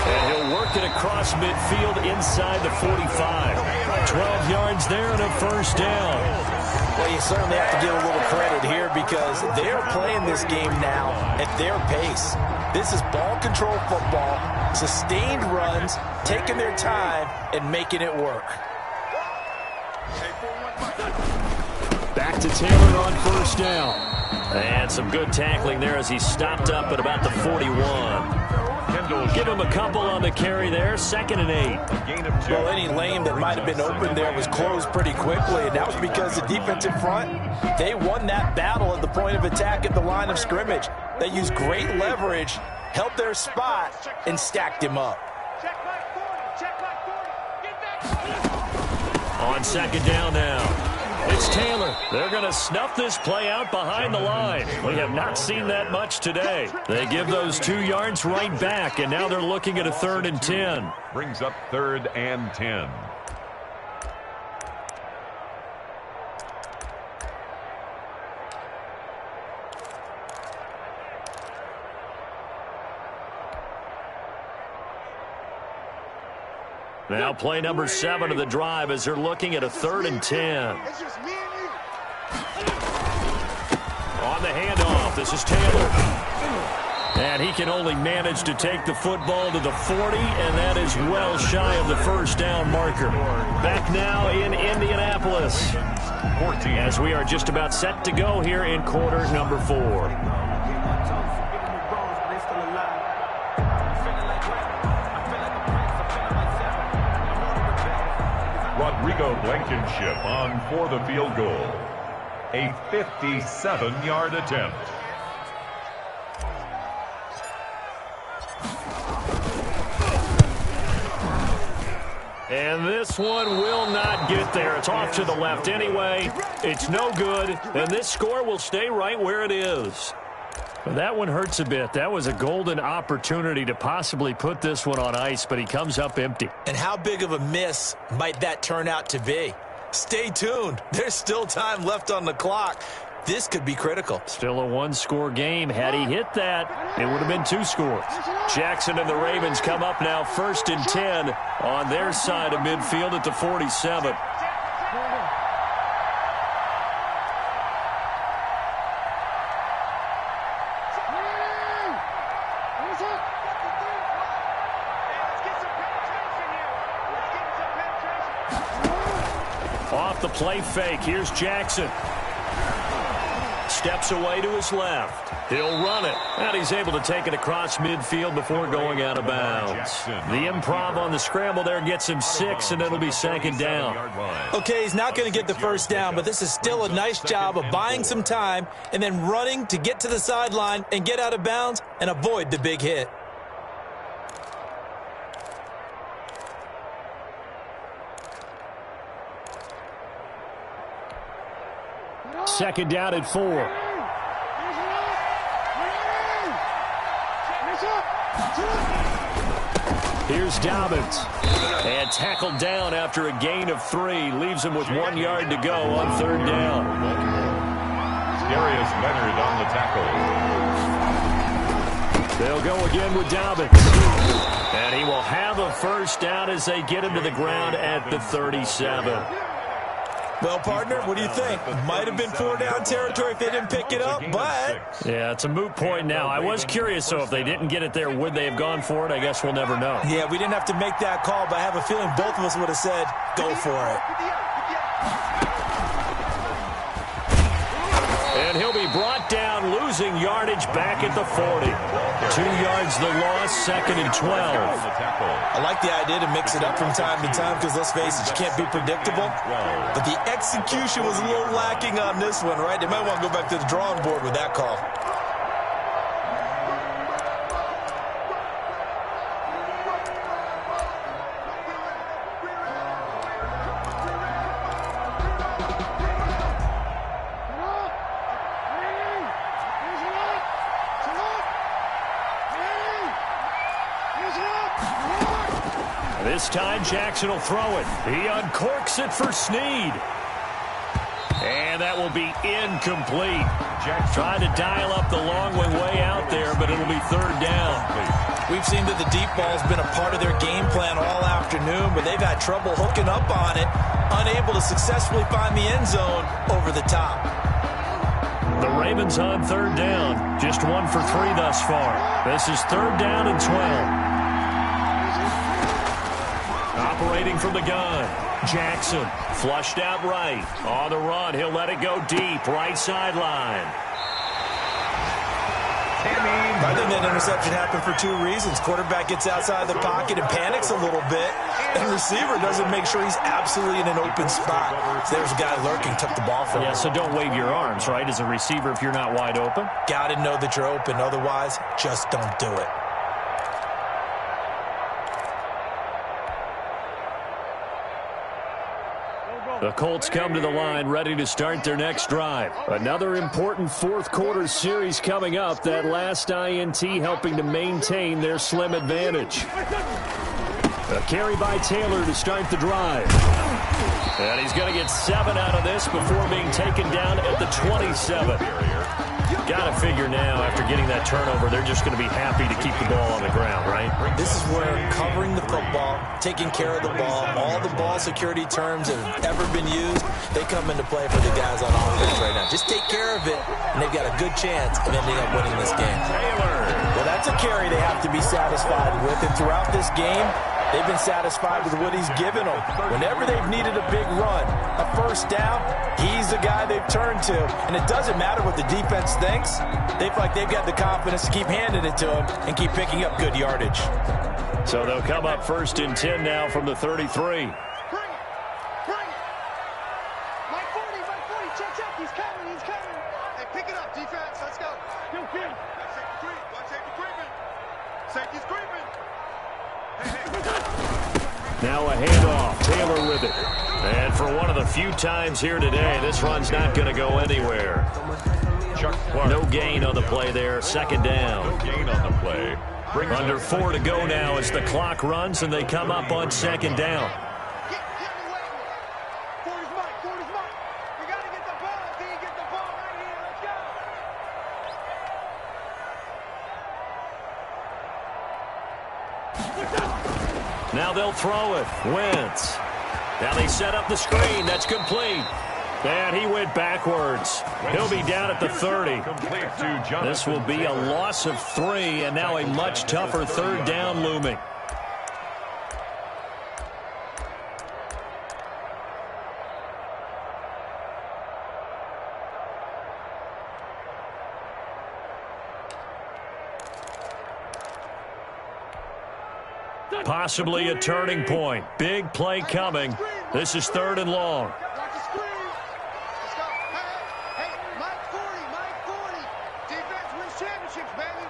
[SPEAKER 1] And he'll work it across midfield inside the 45. 12 yards there and a 1st down.
[SPEAKER 5] Well, you certainly have to give a little credit here because they're playing this game now at their pace. This is ball control football, sustained runs, taking their time and making it work.
[SPEAKER 1] Back to Taylor on first down. And some good tackling there as he stopped up at about the 41. Give him a couple on the carry there. 2nd and 8.
[SPEAKER 5] Well, any lane that might have been open there was closed pretty quickly, and that was because the defensive front, they won that battle at the point of attack at the line of scrimmage. They used great leverage, held their spot, and stacked him up.
[SPEAKER 1] On 2nd down now. It's Taylor. They're going to snuff this play out behind the line. We have not seen that much today. They give those 2 yards right back, and now they're looking at a 3rd and 10.
[SPEAKER 2] Brings up 3rd and 10.
[SPEAKER 1] Now play number 7 of the drive as they're looking at a 3rd and 10.
[SPEAKER 4] It's just me and you.
[SPEAKER 1] On the handoff, this is Taylor. And he can only manage to take the football to the 40, and that is well shy of the first down marker. Back now in Indianapolis
[SPEAKER 2] 14.
[SPEAKER 1] as we are just about set to go here in quarter number 4.
[SPEAKER 2] Rodrigo Blankenship on for the field goal. A 57-yard attempt.
[SPEAKER 1] And this one will not get there. It's off to the left anyway. It's no good, and this score will stay right where it is. But that one hurts a bit. That was a golden opportunity to possibly put this one on ice, but he comes up empty.
[SPEAKER 5] And how big of a miss might that turn out to be? Stay tuned. There's still time left on the clock. This could be critical.
[SPEAKER 1] Still a 1-score game. Had he hit that, it would have been 2 scores. Jackson and the Ravens come up now 1st and 10 on their side of midfield at the 47. Off the play fake, here's Jackson. Steps away to his left. He'll run it. And he's able to take it across midfield before going out of bounds. The improv on the scramble there gets him 6, and it'll be 2nd down.
[SPEAKER 5] Okay, he's not going to get the first down, but this is still a nice job of buying some time and then running to get to the sideline and get out of bounds and avoid the big hit.
[SPEAKER 1] Second down at 4. Here's Dobbins. And tackled down after a gain of 3. Leaves him with 1 yard to go on 3rd down.
[SPEAKER 2] Darius Leonard on the tackle.
[SPEAKER 1] They'll go again with Dobbins. And he will have a first down as they get him to the ground at the 37.
[SPEAKER 5] Well, partner, what do you think? Might have been 4-down territory if they didn't pick it up, but...
[SPEAKER 1] Yeah, it's a moot point now. I was curious, so if they didn't get it there, would they have gone for it? I guess we'll never know.
[SPEAKER 5] Yeah, we didn't have to make that call, but I have a feeling both of us would have said, go for it.
[SPEAKER 1] And he'll be brought down, losing yardage back at the 40. 2 yards the loss, 2nd and 12.
[SPEAKER 5] I like the idea to mix it up from time to time because, let's face it, you can't be predictable. But the execution was a little lacking on this one, right? They might want to go back to the drawing board with that call.
[SPEAKER 1] This time Jackson will throw it. He uncorks it for Snead. And that will be incomplete. Jackson tried to dial up the long way out there, but it'll be 3rd down.
[SPEAKER 5] We've seen that the deep ball's been a part of their game plan all afternoon, but they've had trouble hooking up on it, unable to successfully find the end zone over the top.
[SPEAKER 1] The Ravens on third down. Just 1 for 3 thus far. This is third down and 12. Operating from the gun. Jackson flushed out right. On the run, he'll let it go deep. Right sideline.
[SPEAKER 5] I think that interception happened for 2 reasons. Quarterback gets outside the pocket and panics a little bit, and receiver doesn't make sure he's absolutely in an open spot. So there's a guy lurking, took the ball from him.
[SPEAKER 1] Yeah, so don't wave your arms, right, as a receiver if you're not wide open.
[SPEAKER 5] Got to know that you're open. Otherwise, just don't do it.
[SPEAKER 1] The Colts come to the line ready to start their next drive. Another important fourth-quarter series coming up. That last INT helping to maintain their slim advantage. A carry by Taylor to start the drive. And he's going to get 7 out of this before being taken down at the 27. Got to figure now, after getting that turnover, they're just going to be happy to keep the ball on the ground, right?
[SPEAKER 5] This is where covering the football, taking care of the ball, all the ball security terms that have ever been used, they come into play for the guys on offense right now. Just take care of it, and they've got a good chance of ending up winning this game. Well, that's a carry they have to be satisfied with, and throughout this game, they've been satisfied with what he's given them. Whenever they've needed a big run, a first down, he's the guy they've turned to. And it doesn't matter what the defense thinks. They feel like they've got the confidence to keep handing it to him and keep picking up good yardage.
[SPEAKER 1] So they'll come up first and 10 now from the 33.
[SPEAKER 6] Bring it. Mike 40, check, he's coming. Hey, pick it up, defense, let's go. Watch safety creeping. Safety's creeping.
[SPEAKER 1] Now a handoff. Taylor with it. And for one of the few times here today, this run's not going to go anywhere. No gain on the play there. Second down.
[SPEAKER 2] No gain on the play.
[SPEAKER 1] Under 4 to go now as the clock runs and they come up on second down.
[SPEAKER 6] Get me waiting. Forty's Mike. We got to get the ball. Can you get the ball right here? Let's go.
[SPEAKER 1] Now they'll throw it. Wentz. Now they set up the screen. That's complete. And he went backwards. He'll be down at the 30. This will be a loss of 3, and now a much tougher third down looming. Possibly a turning point. Big play coming. This is 3rd and long.
[SPEAKER 6] Watch the screen. Let's go. Hey, Mike 40. Defense wins championships, baby.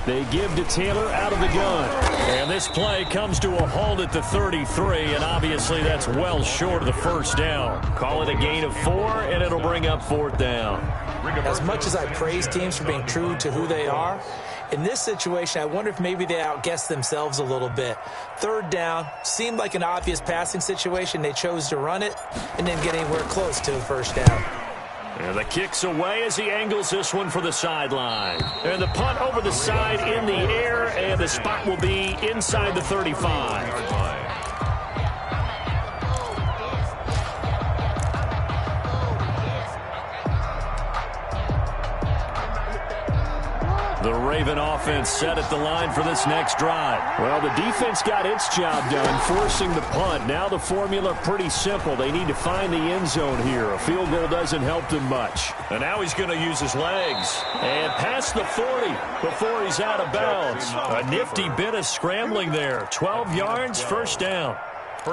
[SPEAKER 1] They give to Taylor out of the gun. And this play comes to a halt at the 33, and obviously that's well short of the first down. Call it a gain of 4, and it'll bring up 4th down.
[SPEAKER 5] As much as I praise teams for being true to who they are, in this situation, I wonder if maybe they outguessed themselves a little bit. 3rd down seemed like an obvious passing situation. They chose to run it and didn't get anywhere close to the first down.
[SPEAKER 1] And the kick's away as he angles this one for the sideline. And the punt over the side in the air, and the spot will be inside the 35. The Raven offense set at the line for this next drive. Well, the defense got its job done, forcing the punt. Now the formula pretty simple. They need to find the end zone here. A field goal doesn't help them much. And now he's going to use his legs. And past the 40 before he's out of bounds. A nifty bit of scrambling there. 12 yards, first down.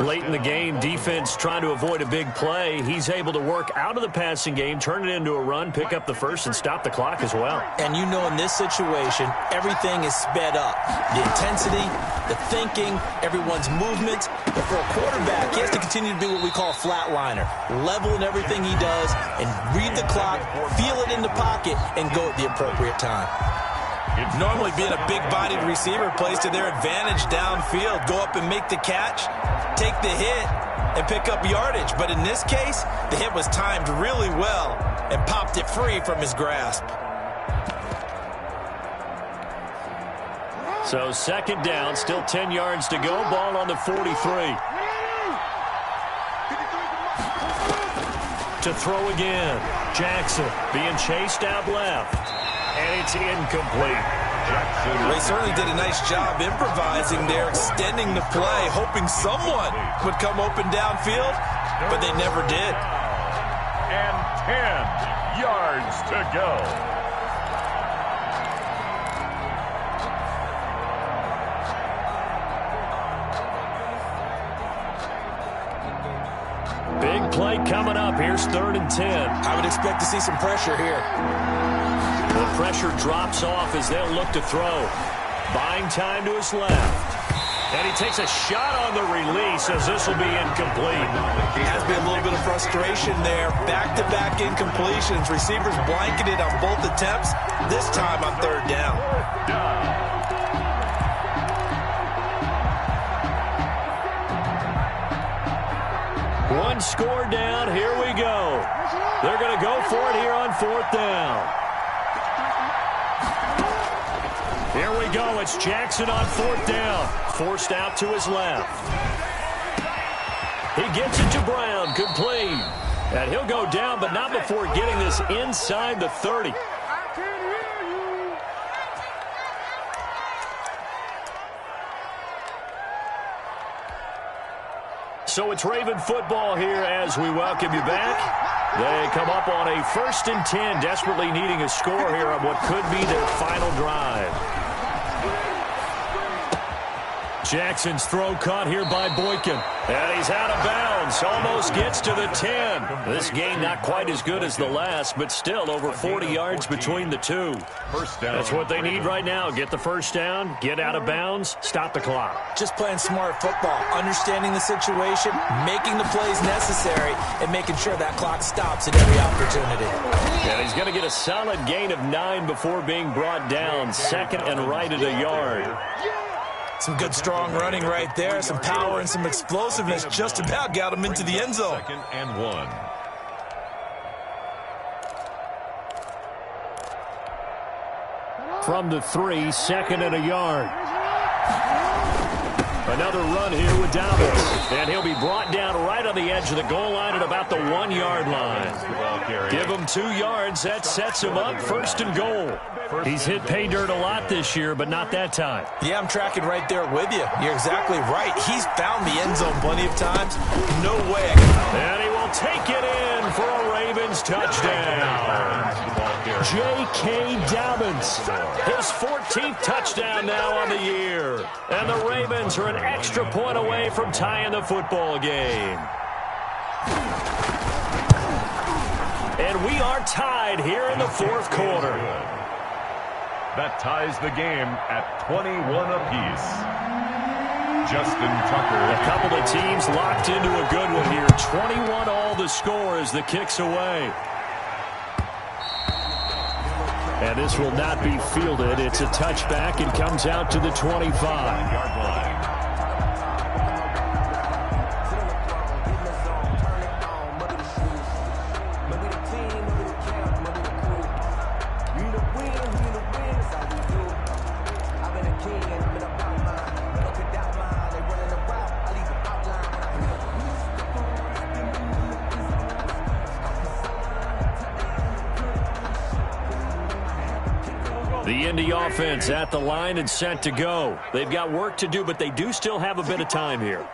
[SPEAKER 1] Late in the game, defense trying to avoid a big play. He's able to work out of the passing game, turn it into a run, pick up the first, and stop the clock as well.
[SPEAKER 5] And you know in this situation, everything is sped up. The intensity, the thinking, everyone's movement. But for a quarterback, he has to continue to do what we call a flatliner. Level in everything he does and read the clock, feel it in the pocket, and go at the appropriate time. Normally being a big-bodied receiver plays to their advantage downfield. Go up and make the catch, take the hit, and pick up yardage. But in this case, the hit was timed really well and popped it free from his grasp.
[SPEAKER 1] So second down, still 10 yards to go. Ball on the 43. To throw again. Jackson being chased out left. And it's incomplete.
[SPEAKER 5] They certainly did a nice job improvising there, extending the play, hoping someone would come open downfield, but they never did.
[SPEAKER 2] And 10 yards to go.
[SPEAKER 1] Big play coming up. Here's 3rd and 10.
[SPEAKER 5] I would expect to see some pressure here.
[SPEAKER 1] The pressure drops off as they'll look to throw. Buying time to his left. And he takes a shot on the release as this will be incomplete.
[SPEAKER 5] Has to be a little bit of frustration there. Back-to-back incompletions. Receivers blanketed on both attempts. This time on 3rd down.
[SPEAKER 1] One score down. Here we go. They're going to go for it here on 4th down. Here we go. It's Jackson on 4th down. Forced out to his left. He gets it to Brown. Complete. And he'll go down, but not before getting this inside the 30. So it's Raven football here as we welcome you back. They come up on a 1st and 10, desperately needing a score here on what could be their final drive. Jackson's throw caught here by Boykin. And he's out of bounds. Almost gets to the 10. This game not quite as good as the last, but still over 40 yards between the two.
[SPEAKER 2] First down.
[SPEAKER 1] That's what they need right now. Get the first down, get out of bounds, stop the clock.
[SPEAKER 5] Just playing smart football, understanding the situation, making the plays necessary, and making sure that clock stops at every opportunity.
[SPEAKER 1] And he's going to get a solid gain of 9 before being brought down. 2nd and right at a yard.
[SPEAKER 5] Some good strong running right there, some power and some explosiveness. Just about got him into the end zone.
[SPEAKER 2] 2nd and 1.
[SPEAKER 1] From the 3, 2nd and a yard. Another run here with Dobbins. And he'll be brought down right on the edge of the goal line at about the 1-yard line. Give him 2 yards. That sets him up 1st and goal. He's hit pay dirt a lot this year, but not that time.
[SPEAKER 5] Yeah, I'm tracking right there with you. You're exactly right. He's found the end zone plenty of times. No way.
[SPEAKER 1] And he will take it in for a Ravens touchdown. J.K. Dobbins, his 14th touchdown now on the year. And the Ravens are an extra point away from tying the football game. And we are tied here in the 4th quarter.
[SPEAKER 2] That ties the game at 21 apiece. Justin Tucker.
[SPEAKER 1] A couple of teams locked into a good one here. 21 all the score as the kick's away. And this will not be fielded. It's a touchback and comes out to the 25-yard line. The Indy offense at the line and set to go. They've got work to do, but they do still have a bit of time here.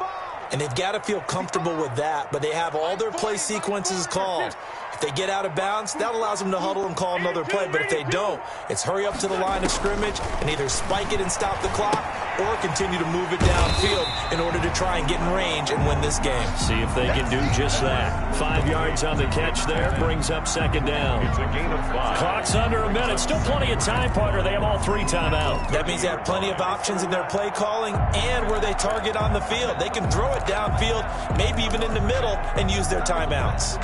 [SPEAKER 5] And they've got to feel comfortable with that, but they have all their play sequences called. If they get out of bounds, that allows them to huddle and call another play. But if they don't, it's hurry up to the line of scrimmage and either spike it and stop the clock or continue to move it downfield in order to try and get in range and win this game.
[SPEAKER 1] See if they can do just that. 5 yards on the catch there, brings up 2nd down.
[SPEAKER 2] It's a gain of 5.
[SPEAKER 1] Clock's under a minute. Still plenty of time, partner. They have all 3 timeouts.
[SPEAKER 5] That means they have plenty of options in their play calling and where they target on the field. They can throw it downfield, maybe even in the middle, and use their timeouts.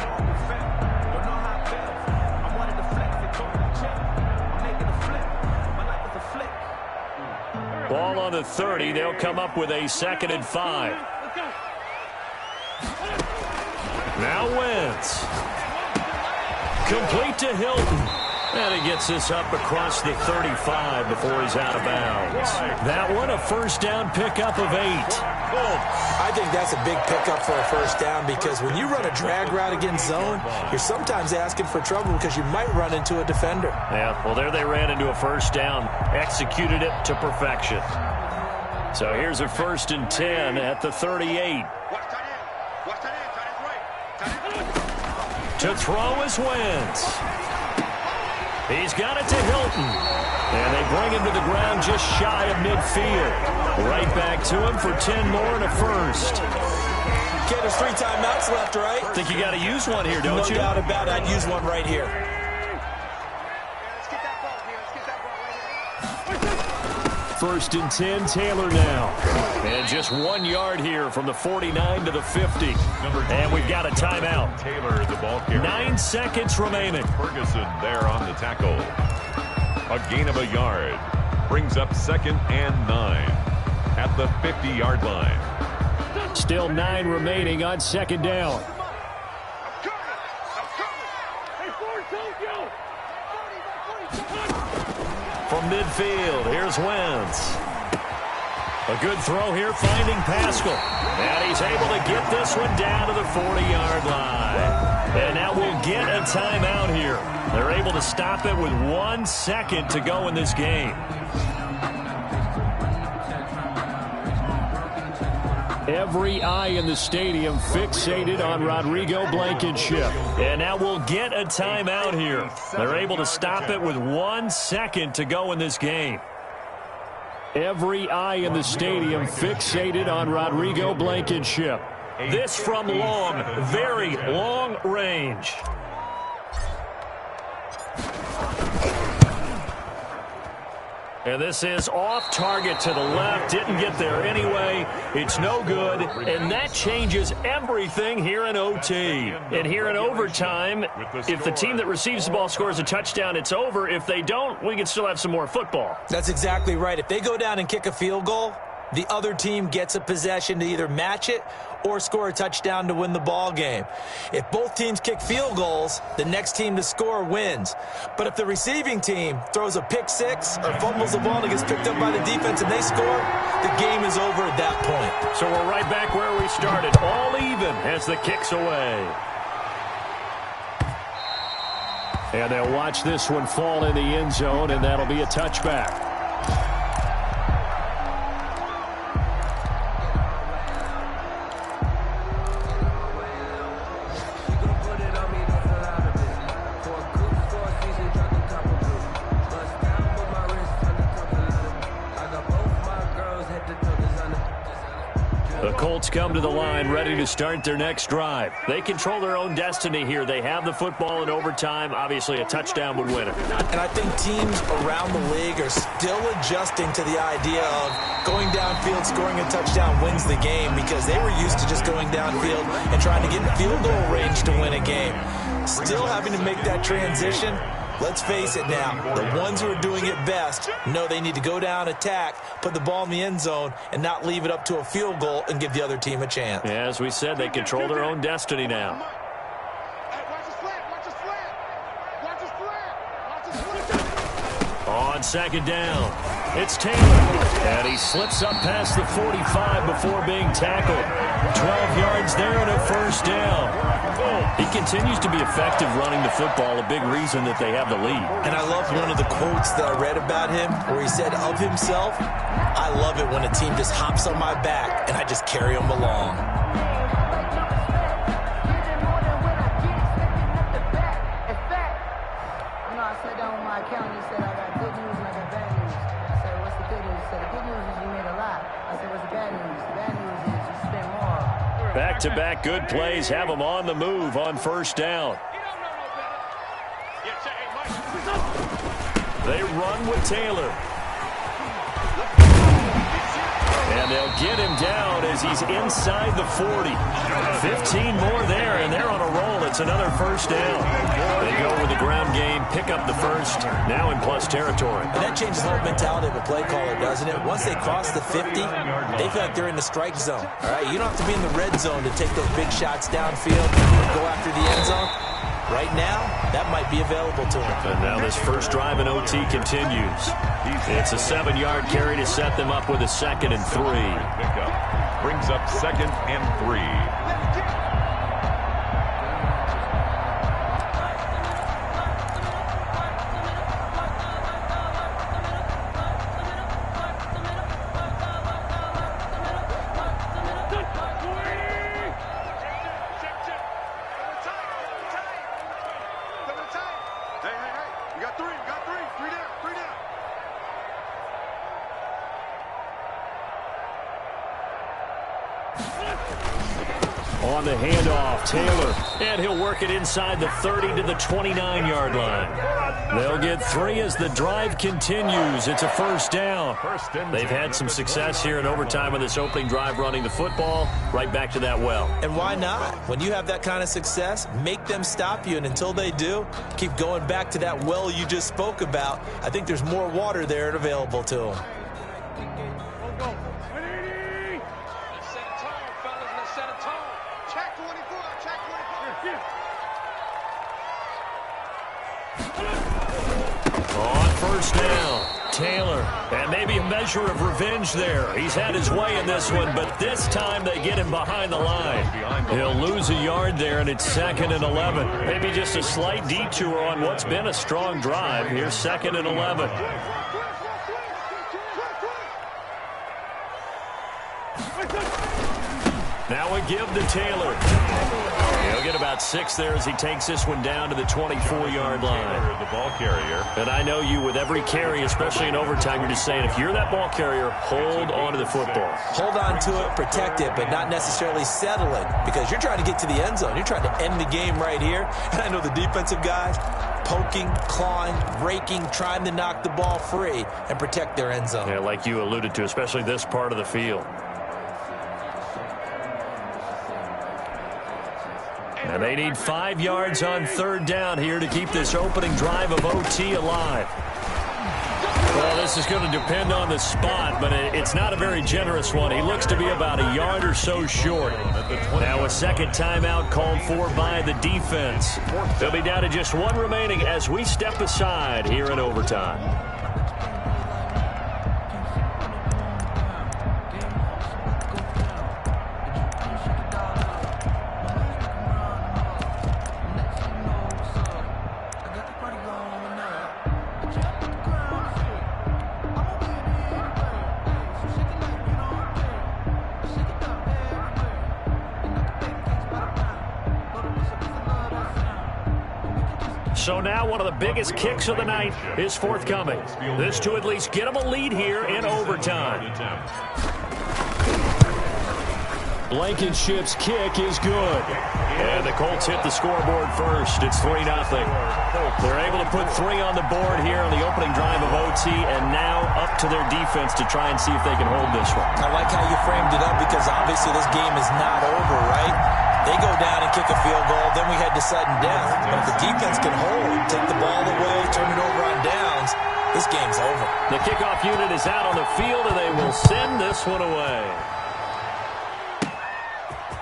[SPEAKER 1] Ball on the 30. They'll come up with a 2nd and 5. Now Wentz. Complete to Hilton. And he gets this up across the 35 before he's out of bounds. That one, a first down pickup of 8.
[SPEAKER 5] I think that's a big pickup for a first down because when you run a drag route against zone, you're sometimes asking for trouble because you might run into a defender.
[SPEAKER 1] Yeah, well, there they ran into a first down. Executed it to perfection. So here's a 1st and 10 at the 38. To throw is Wentz. He's got it to Hilton. And they bring him to the ground just shy of midfield. Right back to him for 10 more and a first.
[SPEAKER 5] Okay, there's 3 timeouts left, right?
[SPEAKER 1] I think you got to use one here, don't you?
[SPEAKER 5] No doubt about it. I'd use one right here.
[SPEAKER 6] Let's get that ball here. Let's get that ball right here.
[SPEAKER 1] 1st and 10, Taylor now. And just 1 yard here from the 49 to the 50. And we've got a timeout.
[SPEAKER 2] Taylor, the ball carrier.
[SPEAKER 1] 9 seconds remaining.
[SPEAKER 2] Ferguson there on the tackle. A gain of a yard. Brings up 2nd and 9 at the 50-yard line.
[SPEAKER 1] Still 9 remaining on 2nd down. From midfield, here's Wentz. A good throw here, finding Pascal. And he's able to get this one down to the 40-yard line. And now we'll get a timeout here. They're able to stop it with 1 second to go in this game. Every eye in the stadium fixated on Rodrigo Blankenship. And now we'll get a timeout here. They're able to stop it with 1 second to go in this game. Every eye in the stadium fixated on Rodrigo Blankenship. This from long, very long range. And this is off target to the left. Didn't get there anyway. It's no good. And that changes everything here in OT. And here in overtime, if the team that receives the ball scores a touchdown, it's over. If they don't, we can still have some more football.
[SPEAKER 5] That's exactly right. If they go down and kick a field goal, the other team gets a possession to either match it or score a touchdown to win the ball game. If both teams kick field goals, the next team to score wins. But if the receiving team throws a pick six or fumbles the ball and it gets picked up by the defense and they score, the game is over at that point.
[SPEAKER 1] So we're right back where we started, all even as the kick's away. And they'll watch this one fall in the end zone, and that'll be a touchback. The Colts come to the line ready to start their next drive. They control their own destiny here. They have the football in overtime. Obviously, a touchdown would win it.
[SPEAKER 5] And I think teams around the league are still adjusting to the idea of going downfield, scoring a touchdown wins the game because they were used to just going downfield and trying to get in field goal range to win a game. Still having to make that transition. Let's face it now, the ones who are doing it best know they need to go down, attack, put the ball in the end zone, and not leave it up to a field goal and give the other team a chance.
[SPEAKER 1] Yeah, as we said, they control their own destiny now. On second down, it's Taylor. And he slips up past the 45 before being tackled. 12 yards there and a first down. He continues to be effective running the football, a big reason that they have the lead.
[SPEAKER 5] And I love one of the quotes that I read about him where he said of himself, I love it when a team just hops on my back and I just carry them along.
[SPEAKER 3] I sat down with my accountant. He said, I got good news and I got bad news. I said, what's the good news? He said, the good news is you made a lot. I said, what's the bad news? The bad news is you spent more.
[SPEAKER 1] Back-to-back good plays have them on the move on first down. They run with Taylor. And they'll get him down as he's inside the 40. 15 more there, and they're on a roll it's another first down. They go with the ground game, pick up the first, now in plus territory.
[SPEAKER 5] And that changes the whole mentality of a play caller, doesn't it? Once they cross the 50, they feel like they're in the strike zone. All right, you don't have to be in the red zone to take those big shots downfield and go after the end zone. Right now, that might be available to him.
[SPEAKER 1] And now this first drive in OT continues. It's a 7-yard carry to set them up with a 2nd and 3.
[SPEAKER 2] Brings up 2nd and 3.
[SPEAKER 1] On the handoff, Taylor, and he'll work it inside the 30 to the 29-yard line. They'll get 3 as the drive continues. It's a first down. They've had some success here in overtime on this opening drive running the football. Right back to that well.
[SPEAKER 5] And why not? When you have that kind of success, make them stop you, and until they do, keep going back to that well you just spoke about. I think there's more water there and available to them.
[SPEAKER 1] First down, Taylor, and maybe a measure of revenge there. He's had his way in this one, but this time they get him behind the line. He'll lose a yard there, and it's 2nd and 11. Maybe just a slight detour on what's been a strong drive. Here's 2nd and 11. Now a give to Taylor. He'll get about 6 there as he takes this one down to the 24-yard line.
[SPEAKER 2] The ball carrier.
[SPEAKER 1] And I know you, with every carry, especially in overtime, you're just saying, if you're that ball carrier, hold on to the football.
[SPEAKER 5] Hold on to it, protect it, but not necessarily settle it, because you're trying to get to the end zone. You're trying to end the game right here. And I know the defensive guys poking, clawing, raking, trying to knock the ball free and protect their end zone.
[SPEAKER 1] Yeah, like you alluded to, especially this part of the field. And they need 5 yards on 3rd down here to keep this opening drive of OT alive. Well, this is going to depend on the spot, but it's not a very generous one. He looks to be about a yard or so short. Now a 2nd timeout called for by the defense. They'll be down to just 1 remaining as we step aside here in overtime. So now one of the biggest kicks of the night is forthcoming. This to at least get them a lead here in overtime. Blankenship's kick is good. And the Colts hit the scoreboard first. It's 3-0. They're able to put 3 on the board here on the opening drive of OT, and now up to their defense to try and see if they can hold this one.
[SPEAKER 5] I like how you framed it up, because obviously this game is not over, right? They go down and kick a field goal, then we head to sudden death. But if the defense can hold, take the ball away, turn it over on downs, this game's over.
[SPEAKER 1] The kickoff unit is out on the field, and they will send this one away.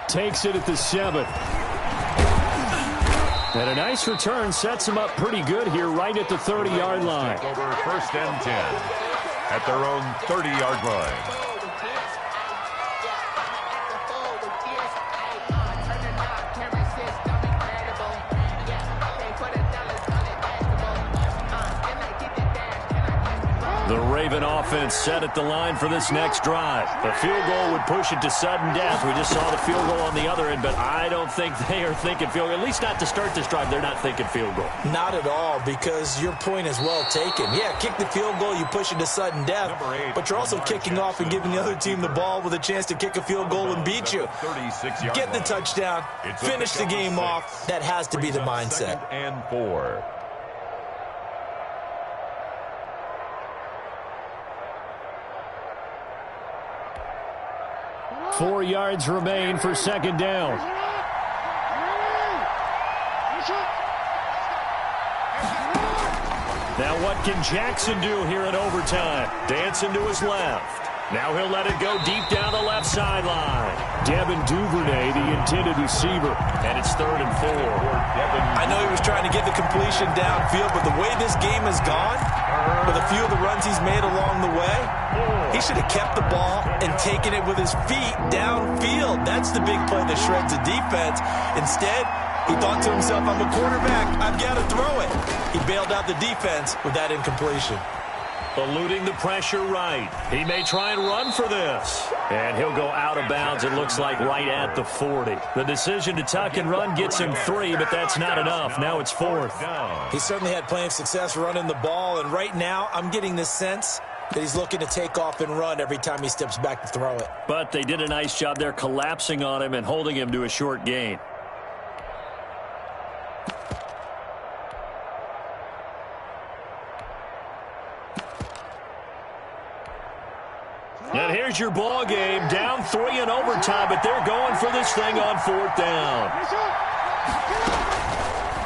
[SPEAKER 1] Takes it at the 7. And a nice return sets them up pretty good here right at the 30-yard line.
[SPEAKER 2] Over 1st and 10 at their own 30-yard line.
[SPEAKER 1] The Raven offense set at the line for this next drive. The field goal would push it to sudden death. We just saw the field goal on the other end, but I don't think they are thinking field goal. At least not to start this drive. They're not thinking field goal.
[SPEAKER 5] Not at all, because your point is well taken. Yeah, kick the field goal, you push it to sudden death, but you're also kicking off and giving the other team the ball with a chance to kick a field goal and beat you. Get the touchdown, finish the game off. That has to be the mindset.
[SPEAKER 2] 2nd and 4.
[SPEAKER 1] Four yards remain for 2nd down. Now what can Jackson do here in overtime? Dancing to his left. Now he'll let it go deep down the left sideline. Devin Duvernay, the intended receiver, and it's 3rd and 4.
[SPEAKER 5] I know he was trying to get the completion downfield, but the way this game has gone, with a few of the runs he's made along the way, he should have kept the ball and taken it with his feet downfield. That's the big play that shreds the defense. Instead, he thought to himself, I'm a quarterback, I've got to throw it. He bailed out the defense with that incompletion.
[SPEAKER 1] Eluding the pressure right. He may try and run for this. And he'll go out of bounds, it looks like, right at the 40. The decision to tuck and run gets him 3, but that's not enough. Now it's 4th.
[SPEAKER 5] He certainly had plenty of success running the ball, and right now I'm getting the sense that he's looking to take off and run every time he steps back to throw it.
[SPEAKER 1] But they did a nice job there collapsing on him and holding him to a short gain. And here's your ball game. Down 3 in overtime, but they're going for this thing on 4th down.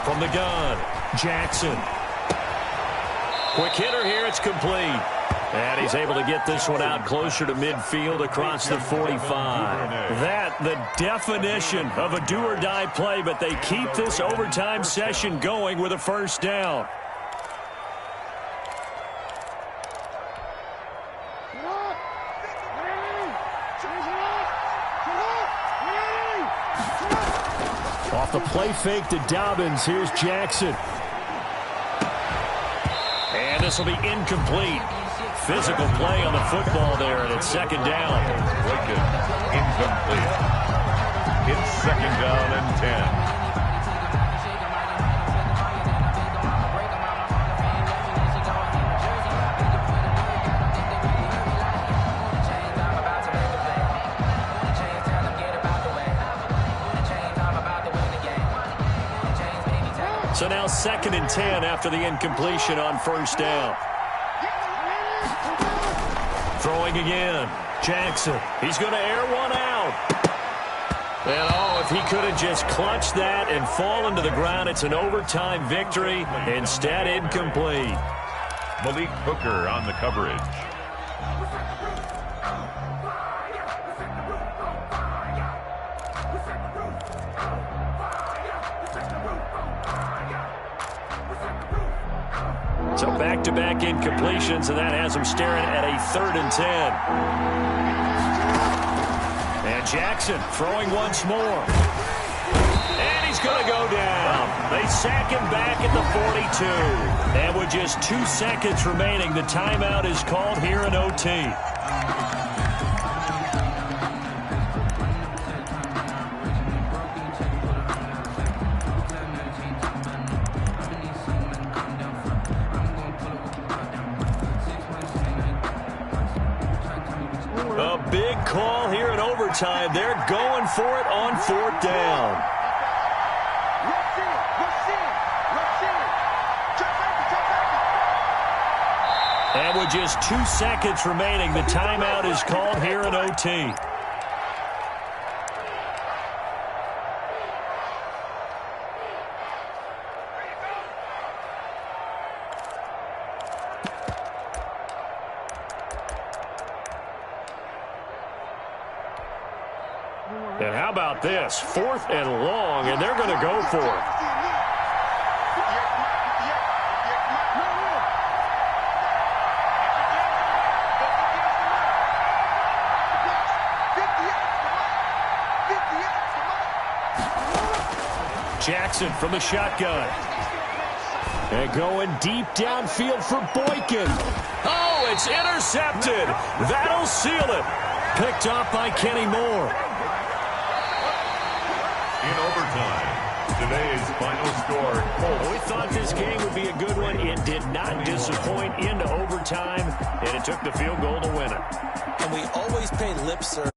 [SPEAKER 1] From the gun, Jackson. Quick hitter here. It's complete. And he's able to get this one out closer to midfield across the 45. That, the definition of a do-or-die play, but they keep this overtime session going with a 1st down. Off the play fake to Dobbins. Here's Jackson. And this will be incomplete. Physical play on the football there, and it's 2nd down.
[SPEAKER 2] Incomplete. It's 2nd down and 10.
[SPEAKER 1] So now 2nd and 10 after the incompletion on 1st down. Throwing again. Jackson. He's going to air one out. And if he could have just clutched that and fallen to the ground, it's an overtime victory. Instead, incomplete.
[SPEAKER 2] Malik Hooker on the coverage.
[SPEAKER 1] So back-to-back incompletions, and that has him staring at a 3rd and 10. And Jackson throwing once more. And he's going to go down. They sack him back at the 42. And with just 2 seconds remaining, the timeout is called here in OT. Big call here in overtime. They're going for it on 4th down. And with just 2 seconds remaining, the timeout is called here in OT. And how about this? 4th and long, and they're going to go for it. Jackson from the shotgun. And going deep downfield for Boykin. Oh, it's intercepted. That'll seal it. Picked off by Kenny Moore.
[SPEAKER 2] In overtime, today's final score.
[SPEAKER 1] We thought this game would be a good one. It did not disappoint into overtime, and it took the field goal to win it.
[SPEAKER 5] And we always pay lip service